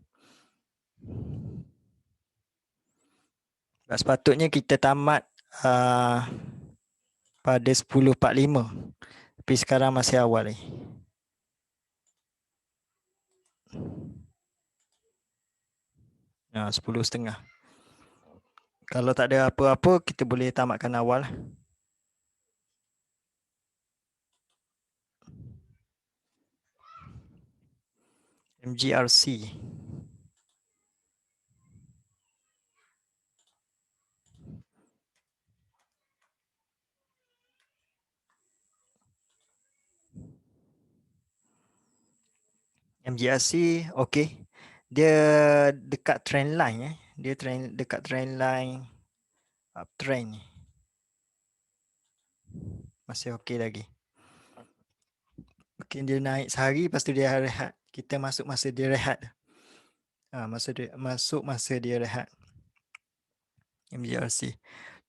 Sepatutnya kita tamat pada 10.45. Tapi sekarang masih awal ni. Ya, 10.30. Kalau tak ada apa-apa, kita boleh tamatkan awal. MGRC. MGRC, okey. Dia dekat trend line. Dia dekat trend line uptrend ni. Masih okey lagi. Mungkin dia naik sehari, lepas tu dia rehat. Kita masuk masa dia rehat. Masuk masa dia rehat. MGRC.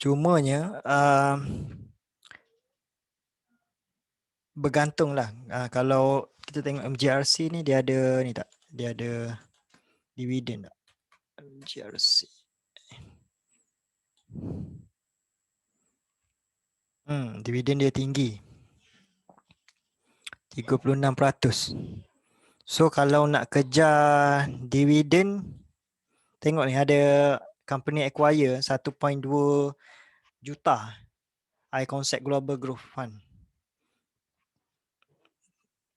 Cumanya bergantunglah. Kalau kita tengok MGRC ni dia ada ni tak? Dia ada dividen tak? MGRC. Dividen dia tinggi. 36%. So kalau nak kejar dividen, tengok ni ada company acquire 1.2 juta iConcept Global Growth Fund.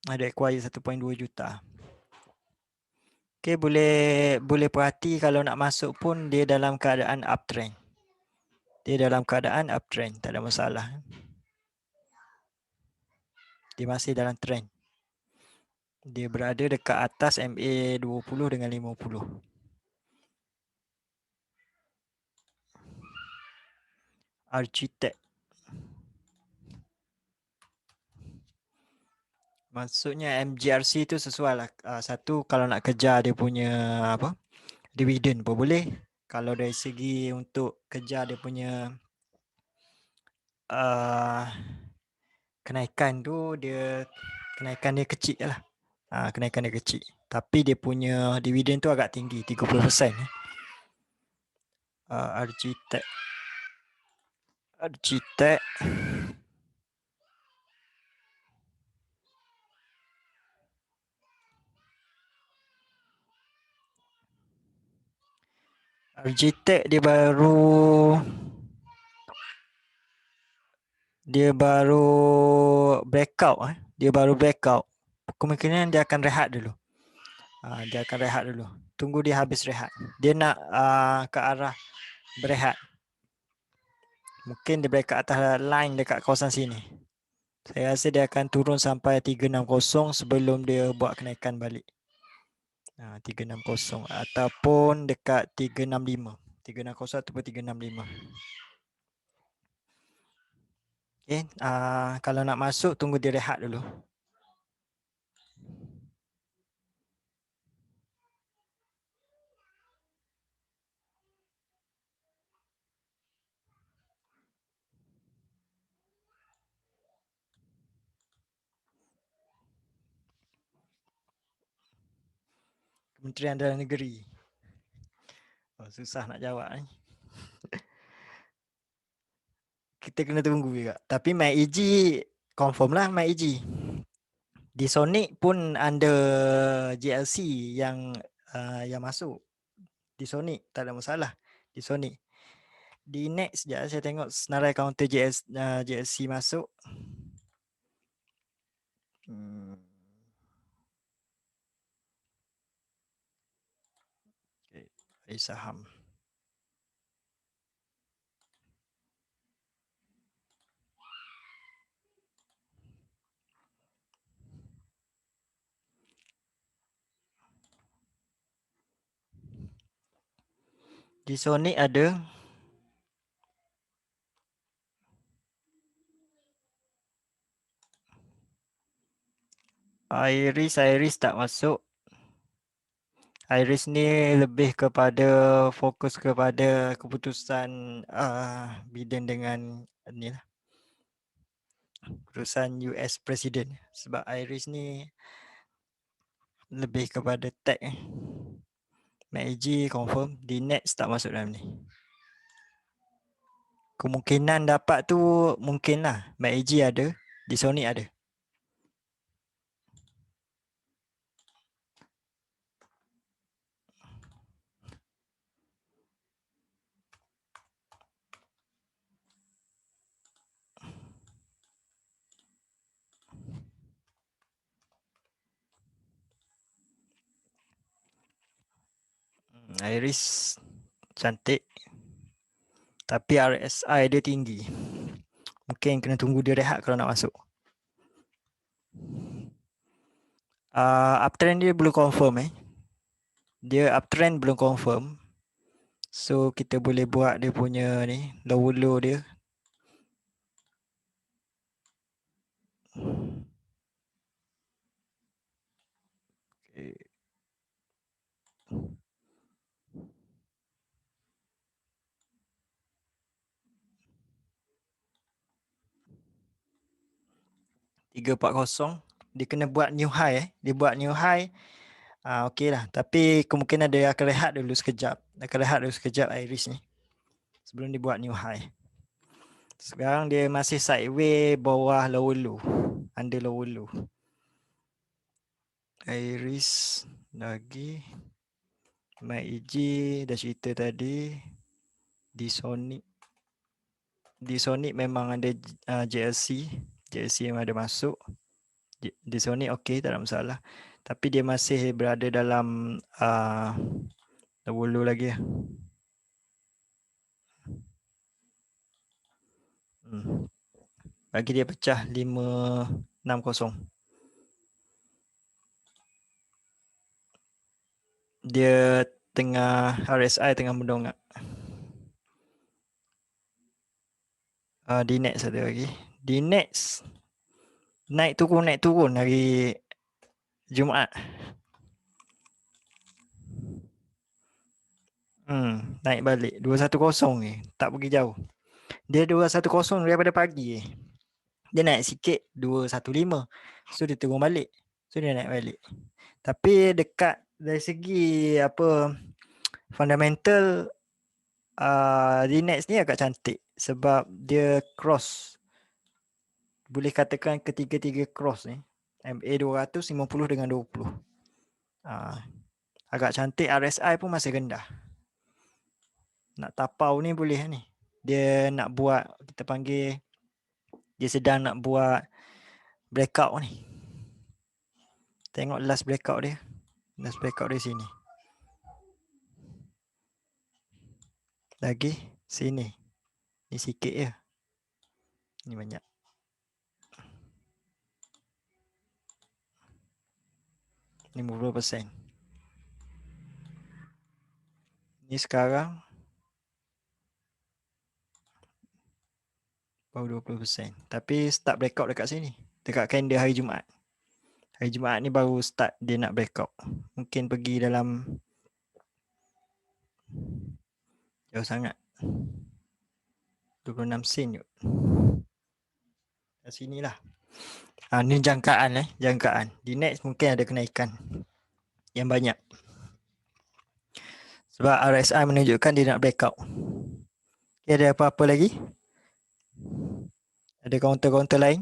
Ada acquire 1.2 juta. Okay, boleh perhati kalau nak masuk pun dia dalam keadaan uptrend. Dia dalam keadaan uptrend, tak ada masalah. Dia masih dalam trend. Dia berada dekat atas MA 20 dengan 50. Architect. Maksudnya MGRC tu sesuai lah. Satu, kalau nak kejar dia punya dividen pun boleh. Kalau dari segi untuk kejar dia punya kenaikan tu, kenaikan dia kecil lah. Kenaikan dia kecil. Tapi dia punya dividen tu agak tinggi, 30%. Architect. Architect dia baru breakout. Dia baru breakout. Kemungkinan dia akan rehat dulu. Tunggu dia habis rehat. Dia nak ke arah berehat. Mungkin dia break atas line dekat kawasan sini. Saya rasa dia akan turun sampai 360 sebelum dia buat kenaikan balik. 360 ataupun dekat 365. 360 ataupun 365. Okay, kalau nak masuk tunggu dia rehat dulu. Kementerian Dalam Negeri. Susah nak jawab ni. Kita kena tunggu juga. Tapi MacEG confirm lah MacEG. Di Sonic pun under GLC yang masuk. Di Sonic tak ada masalah. Di Sonic. Di next sekejap saya tengok senarai counter GLC masuk. Okay. Saham. Di Sonic ada. Iris tak masuk. Iris ni lebih kepada fokus kepada keputusan Biden dengan ni lah, keputusan US President. Sebab Iris ni lebih kepada tech. MACD confirm. Di Nets tak masuk dalam ni. Kemungkinan dapat tu mungkin lah. MACD ada. Di Sony ada. Iris cantik. Tapi RSI dia tinggi. Mungkin kena tunggu dia rehat kalau nak masuk. Uptrend dia belum confirm Dia uptrend belum confirm. So kita boleh buat dia punya ni low dia. Okay. $3.40. Dia kena buat new high Dia buat new high. Okey lah. Tapi kemungkinan dia akan rehat dulu sekejap. Iris ni. Sebelum dia buat new high. Sekarang dia masih sideways bawah low. Under low. Iris lagi. MACD dah cerita tadi. Di Sonic memang ada JLC memang ada masuk. Di Sonic okey, tak ada masalah. Tapi dia masih berada dalam low lagi. Bagi dia pecah 560. Dia tengah RSI tengah mendongak. Di Next ada lagi. Di Next naik turun hari Jumaat. Naik balik 210 ni, tak pergi jauh. Dia 210 daripada pagi. Dia naik sikit 215. So dia turun balik. So dia naik balik. Tapi dekat dari segi apa fundamental di Next ni agak cantik sebab dia cross. Boleh katakan ketiga-tiga cross ni. MA 250 dengan 20. Agak cantik. RSI pun masih rendah. Nak tapau ni boleh ni. Dia nak buat, kita panggil, dia sedang nak buat breakout ni. Tengok last breakout dia. Last breakout dia sini. Lagi sini. Ni sikit je. Ni banyak. Ni 50%. Ni sekarang baru 20%. Tapi start breakout dekat sini. Dekat candle hari Jumaat. Hari Jumaat ni baru start dia nak breakout. Mungkin pergi dalam jauh sangat. 26 sen je. Kat sini lah. Ni jangkaan jangkaan. Di Next mungkin ada kenaikan yang banyak. Sebab RSI menunjukkan dia nak breakout. Okay, ada apa-apa lagi? Ada counter-counter lain?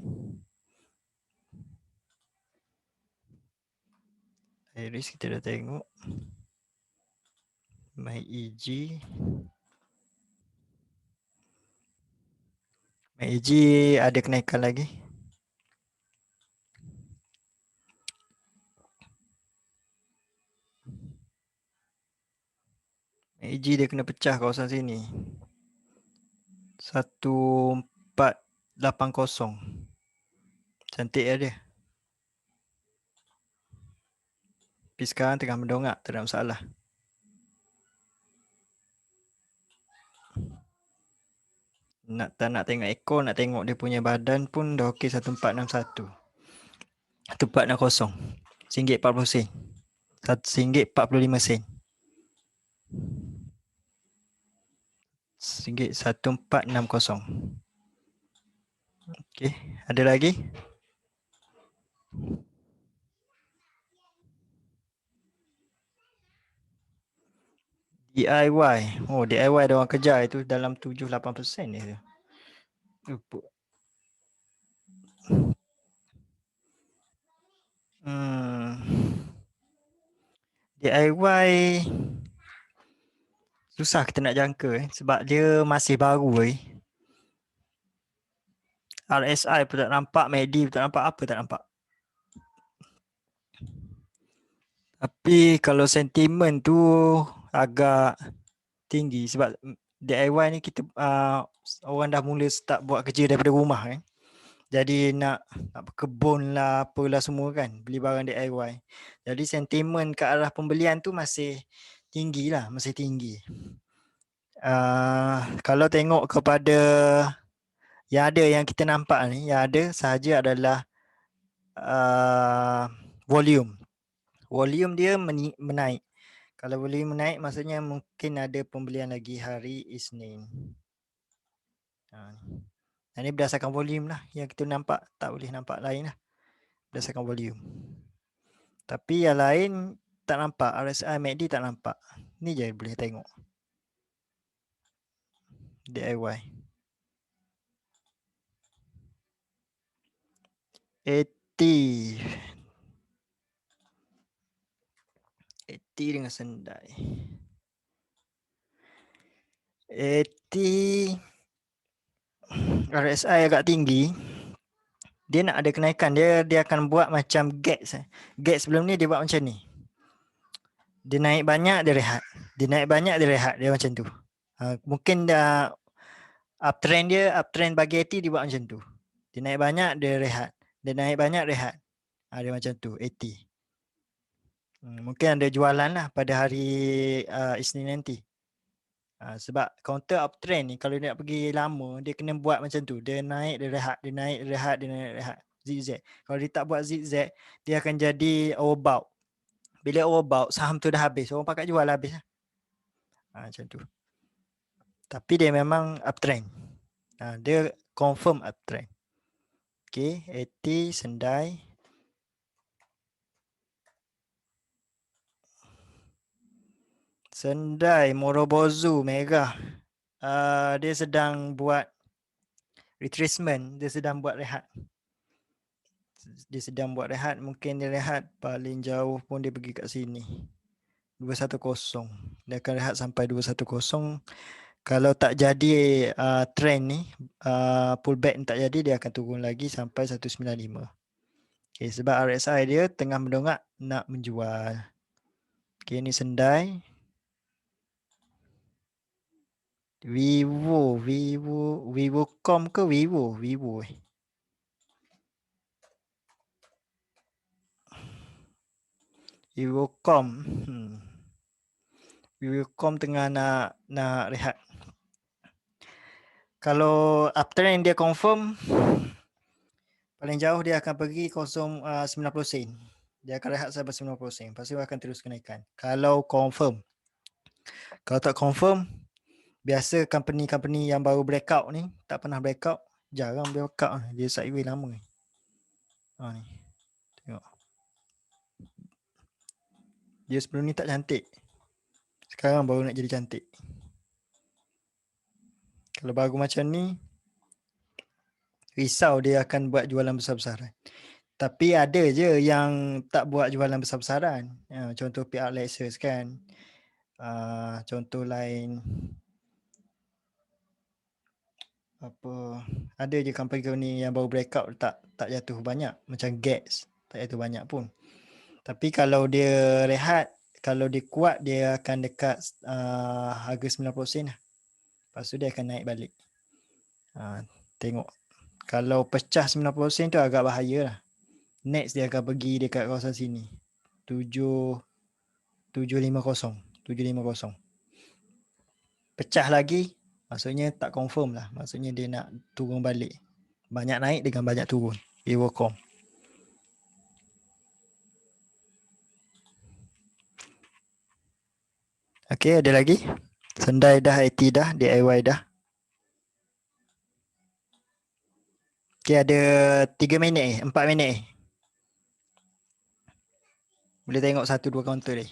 Iris kita dah tengok. MACD. MACD ada kenaikan lagi. MACD dia kena pecah kawasan sini. 1480. Cantik ya dia. Tapi sekarang tengah mendongak, tak ada masalah. Tak nak tengok ekor, nak tengok dia punya badan pun dah okey 1461. 1460. RM1.40. RM1.45. RM1460. Okey, ada lagi? DIY. Oh, DIY ada orang kejar itu dalam 7-8% dia. DIY susah kita nak jangka sebab dia masih baru RSI pun tak nampak, MACD pun tak nampak, apa tak nampak. Tapi kalau sentimen tu agak tinggi sebab DIY ni kita orang dah mula start buat kerja daripada rumah kan. Jadi nak berkebun lah apalah semua kan, beli barang DIY. Jadi sentimen ke arah pembelian tu masih tinggi lah, masih tinggi. Kalau tengok kepada yang ada yang kita nampak ni, yang ada sahaja adalah volume. Volume dia menaik. Kalau volume menaik maksudnya mungkin ada pembelian lagi hari Isnin. Ini berdasarkan volume lah yang kita nampak, tak boleh nampak lain lah. Berdasarkan volume. Tapi yang lain tak nampak, RSI, MACD tak nampak. Ni je boleh tengok. DIY. 80 dengan Sendai. 80 RSI agak tinggi. Dia nak ada kenaikan, dia akan buat macam gates. Gates sebelum ni dia buat macam ni. Dia naik banyak, dia rehat. Dia naik banyak, dia rehat. Dia macam tu. Mungkin dah uptrend bagi 80 dia buat macam tu. Dia naik banyak, dia rehat. Dia naik banyak, rehat. Dia macam tu, 80. Mungkin ada jualan lah pada hari Isnin nanti. Sebab counter uptrend ni kalau dia nak pergi lama, dia kena buat macam tu. Dia naik, dia rehat. Dia naik, dia rehat. Dia naik, rehat. Zigzag. Kalau dia tak buat zigzag, dia akan jadi overbought. Bila overbought, saham tu dah habis. Orang pakat jual habis lah. Macam tu. Tapi dia memang uptrend. Dia confirm uptrend. Okay, 80 Sendai. Sendai Morobozu Merah. Dia sedang buat retracement, dia sedang buat rehat. Mungkin dia rehat paling jauh pun dia pergi kat sini. 210. Dia akan rehat sampai 210. Kalau tak jadi trend ni, pullback ni tak jadi, dia akan turun lagi sampai 195. Okay, sebab RSI dia tengah mendongak nak menjual. Okay, ni Sendai. Vivocom ke Vivo? Vivocom. Vivocom tengah nak rehat. Kalau uptrend dia confirm, paling jauh dia akan pergi 90 sen. Dia akan rehat sampai 90 sen. Lepas tu akan terus kenaikan. Kalau confirm. Kalau tak confirm, biasa company-company yang baru breakout ni, tak pernah breakout, jarang breakout. Dia sideways lama ni. Ni. Tengok. Dia sebelum ni tak cantik. Sekarang baru nak jadi cantik. Kalau baru macam ni, risau dia akan buat jualan besar-besaran. Tapi ada je yang tak buat jualan besar-besaran. Contoh PR Lexus kan. Contoh lain. Ada je company yang baru breakout tak jatuh banyak. Macam Gates, tak jatuh banyak pun. Tapi kalau dia rehat, kalau dia kuat, dia akan dekat harga 90 sen lah. Lepas tu dia akan naik balik. Tengok. Kalau pecah 90 sen tu agak bahaya lah. Next dia akan pergi dekat kawasan sini. 750. Pecah lagi, Maksudnya tak confirm lah. Maksudnya dia nak turun balik. Banyak naik dengan banyak turun. Viewcom. Okey, ada lagi? Sendai dah, IT dah, DIY dah. Okey, ada 3 minit 4 minit Boleh tengok 1-2 counter ni.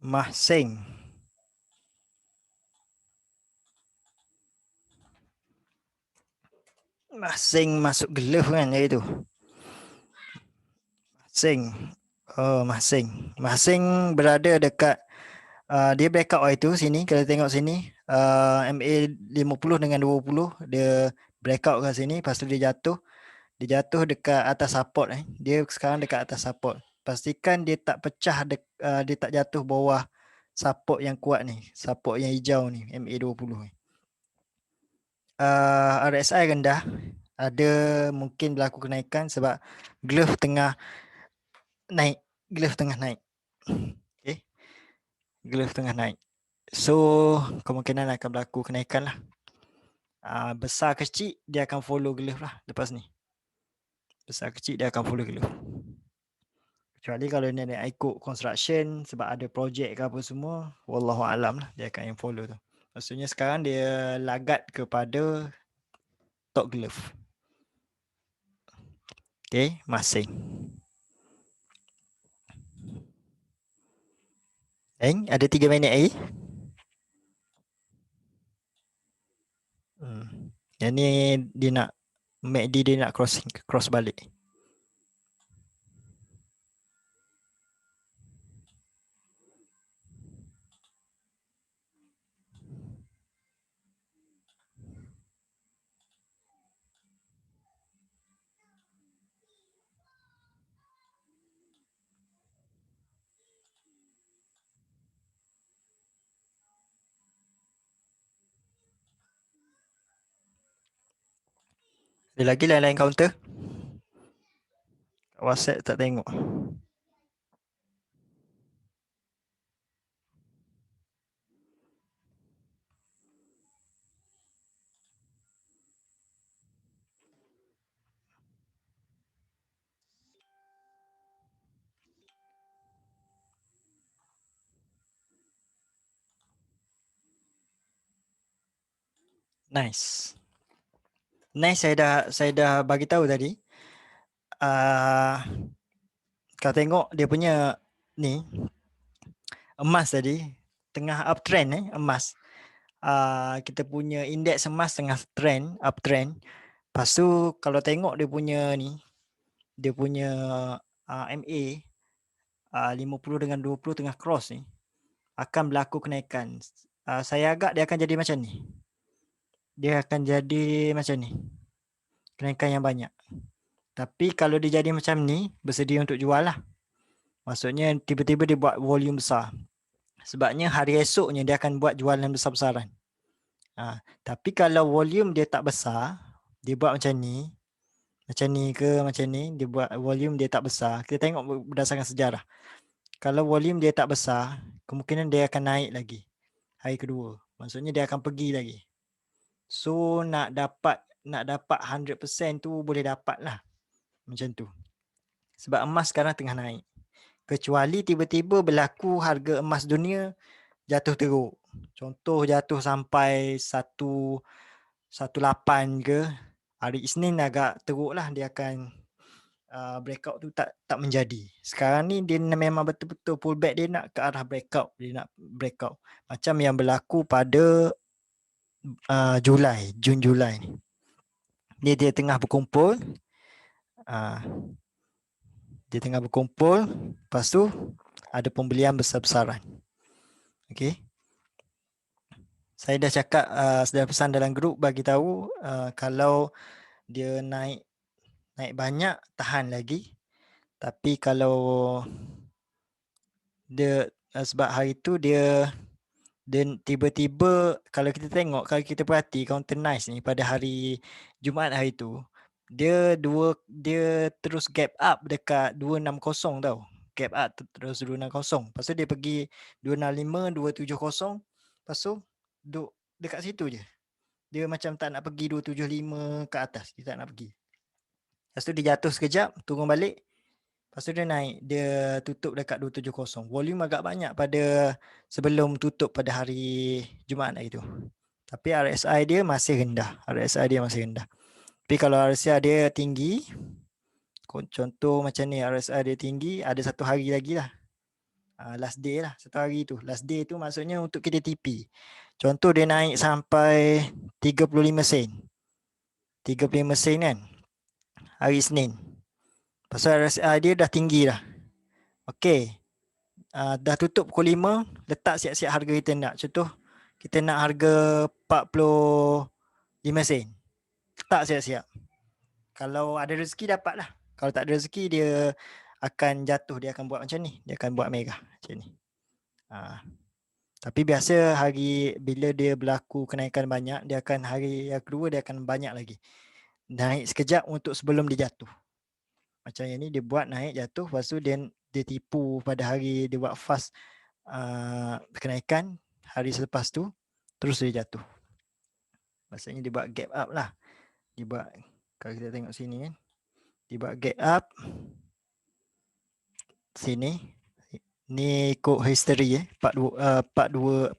Mahsing. Mahsing masuk glove kan dia tu. Mahsing. Oh, Mahsing. Mahsing berada dekat dia breakout hari tu sini. Kalau tengok sini MA 50 dengan 20 dia breakout kat sini. Lepas tu dia jatuh. Dia jatuh dekat atas support. Dia sekarang dekat atas support. Pastikan dia tak pecah, dia tak jatuh bawah support yang kuat ni. Support yang hijau ni, MA 20 ni. RSI rendah. Ada mungkin berlaku kenaikan sebab glove tengah naik. Glove tengah naik. Okay. Glove tengah naik. So, kemungkinan akan berlaku kenaikan lah. Besar kecil, dia akan follow glove lah lepas ni. Besar kecil, dia akan follow glove. Kecuali kalau dia nak ikut construction sebab ada projek ke apa semua, wallahualam lah dia akan yang follow tu. Maksudnya sekarang dia lagat kepada top glove. Okay, masing. Ada 3 minit lagi. Yang ni dia nak MACD dia nak cross balik. Ada lagi lain-lain counter? WhatsApp tak tengok. Nice. Saya dah bagi tahu tadi. Kau tengok dia punya ni emas tadi tengah uptrend emas. Kita punya indeks emas tengah trend, uptrend. Lepas tu kalau tengok dia punya ni, dia punya MA 50 dengan 20 tengah cross ni, akan berlaku kenaikan. Saya agak dia akan jadi macam ni. Dia akan jadi macam ni. Kenaikan yang banyak. Tapi kalau dia jadi macam ni, bersedia untuk jual lah. Maksudnya tiba-tiba dia buat volume besar. Sebabnya hari esoknya dia akan buat jualan besar-besaran. Tapi kalau volume dia tak besar, dia buat macam ni ke macam ni, dia buat volume dia tak besar. Kita tengok berdasarkan sejarah. Kalau volume dia tak besar, kemungkinan dia akan naik lagi hari kedua. Maksudnya dia akan pergi lagi. So nak dapat 100% tu boleh dapat lah. Macam tu. Sebab emas sekarang tengah naik. Kecuali tiba-tiba berlaku harga emas dunia jatuh teruk. Contoh jatuh sampai 118 ke. Hari Isnin agak teruk lah dia akan breakout tu tak menjadi. Sekarang ni dia memang betul-betul pullback, dia nak ke arah breakout. Dia nak breakout. Macam yang berlaku pada Jun Julai ni. Dia tengah berkumpul. Dia tengah berkumpul. Lepas tu ada pembelian besar-besaran. Okay. Saya dah cakap, sudah pesan dalam grup bagi tahu kalau dia naik banyak tahan lagi. Tapi kalau dia sebab hari tu dia Dan tiba-tiba kalau kita tengok, kalau kita perhati counter nice ni pada hari Jumaat hari tu, dia terus gap up dekat 260 tau. Gap up terus 260. Lepas tu dia pergi 265, 270. Lepas tu duduk dekat situ je. Dia macam tak nak pergi 275 ke atas. Dia tak nak pergi. Lepas tu dia jatuh sekejap, turun balik. Lepas tu dia naik, dia tutup dekat 270. Volume agak banyak pada sebelum tutup pada hari Jumaat hari tu. Tapi RSI dia masih rendah. Tapi kalau RSI dia tinggi, contoh macam ni, RSI dia tinggi, ada satu hari lagi lah. Last day lah, satu hari tu. Last day tu maksudnya untuk kita TP. Contoh dia naik sampai 35 sen. 35 sen kan, hari Isnin. Pasal RSI dia dah tinggi dah. Okey. Dah tutup pukul 5, letak siap-siap harga kita nak. Contoh, kita nak harga 45 sen. Letak siap-siap. Kalau ada rezeki dapatlah. Kalau tak ada rezeki dia akan jatuh, dia akan buat macam ni. Dia akan buat merah macam ni. Tapi biasa hari bila dia berlaku kenaikan banyak, dia akan hari yang kedua dia akan banyak lagi. Naik sekejap untuk sebelum dia jatuh. Macam yang ni dia buat naik jatuh, lepas tu dia tipu pada hari dia buat fast kenaikan, hari selepas tu terus dia jatuh. Maksudnya dia buat gap up lah. Dia buat, kalau kita tengok sini kan, dia buat gap up sini. Ni ikut history 430.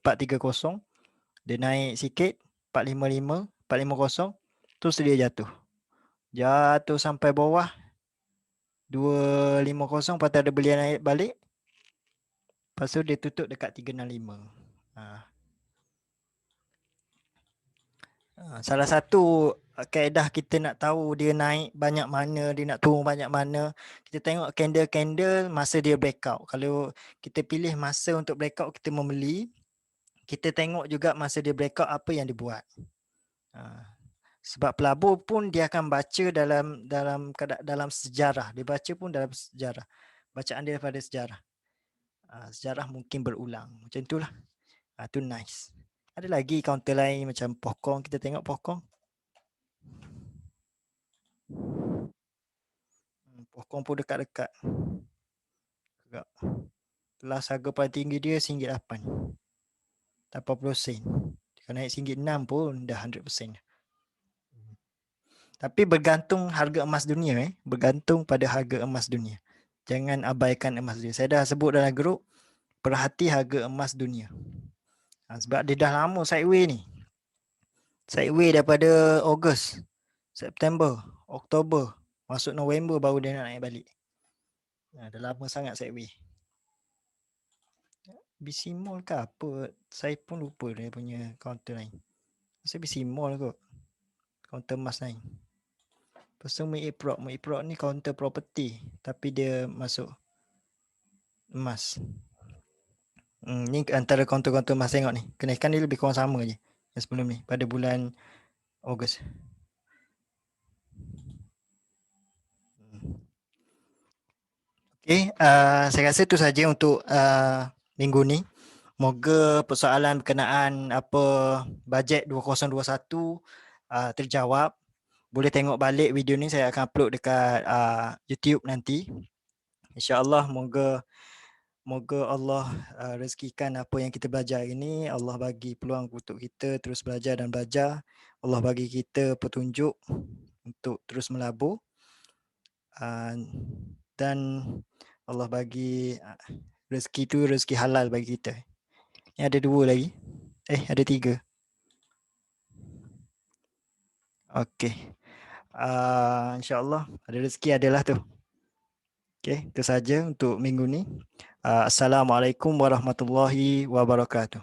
Dia naik sikit 455, 450, terus dia jatuh. Jatuh sampai bawah 250, lepas tu ada belian naik balik. Lepas tu dia tutup dekat 365. Salah satu kaedah kita nak tahu dia naik banyak mana, dia nak turun banyak mana, kita tengok candle-candle masa dia breakout. Kalau kita pilih masa untuk breakout kita membeli, kita tengok juga masa dia breakout apa yang dia buat. Sebab pelabur pun dia akan baca dalam sejarah. Dia baca pun dalam sejarah. Bacaan dia daripada sejarah. Sejarah mungkin berulang. Macam itulah. Tu nice. Ada lagi counter lain macam Pokong. Kita tengok Pokong. Pokong pun dekat-dekat. Last harga paling tinggi dia RM1.8. 80 sen. Kalau naik RM1.6 pun dah 100%. Tapi bergantung harga emas dunia. Bergantung pada harga emas dunia. Jangan abaikan emas dunia. Saya dah sebut dalam grup, perhati harga emas dunia. Sebab dia dah lama sideway ni. Sideway daripada Ogos, September, Oktober, masuk November baru dia nak naik balik. Dah lama sangat sideway. BC Mall ke apa? Saya pun lupa dia punya counter lain. Saya BC Mall kot. Counter emas lain. Lepas tu Muiprok ni counter property. Tapi dia masuk emas. Ni antara counter-counter emas tengok ni. Kenaikan dia lebih kurang sama je yang sebelum ni pada bulan Ogos. Okay, saya rasa itu saja untuk minggu ni. Moga persoalan berkenaan apa bajet 2021 terjawab. Boleh tengok balik video ni, saya akan upload dekat YouTube nanti. InsyaAllah moga Allah rezekikan apa yang kita belajar ini. Allah bagi peluang untuk kita terus belajar dan belajar. Allah bagi kita petunjuk untuk terus melabur. Dan Allah bagi rezeki tu rezeki halal bagi kita. Ni ada 2 lagi. Ada 3. Okey. InsyaAllah ada rezeki adalah tu. Okey, itu saja untuk minggu ni. Assalamualaikum warahmatullahi wabarakatuh.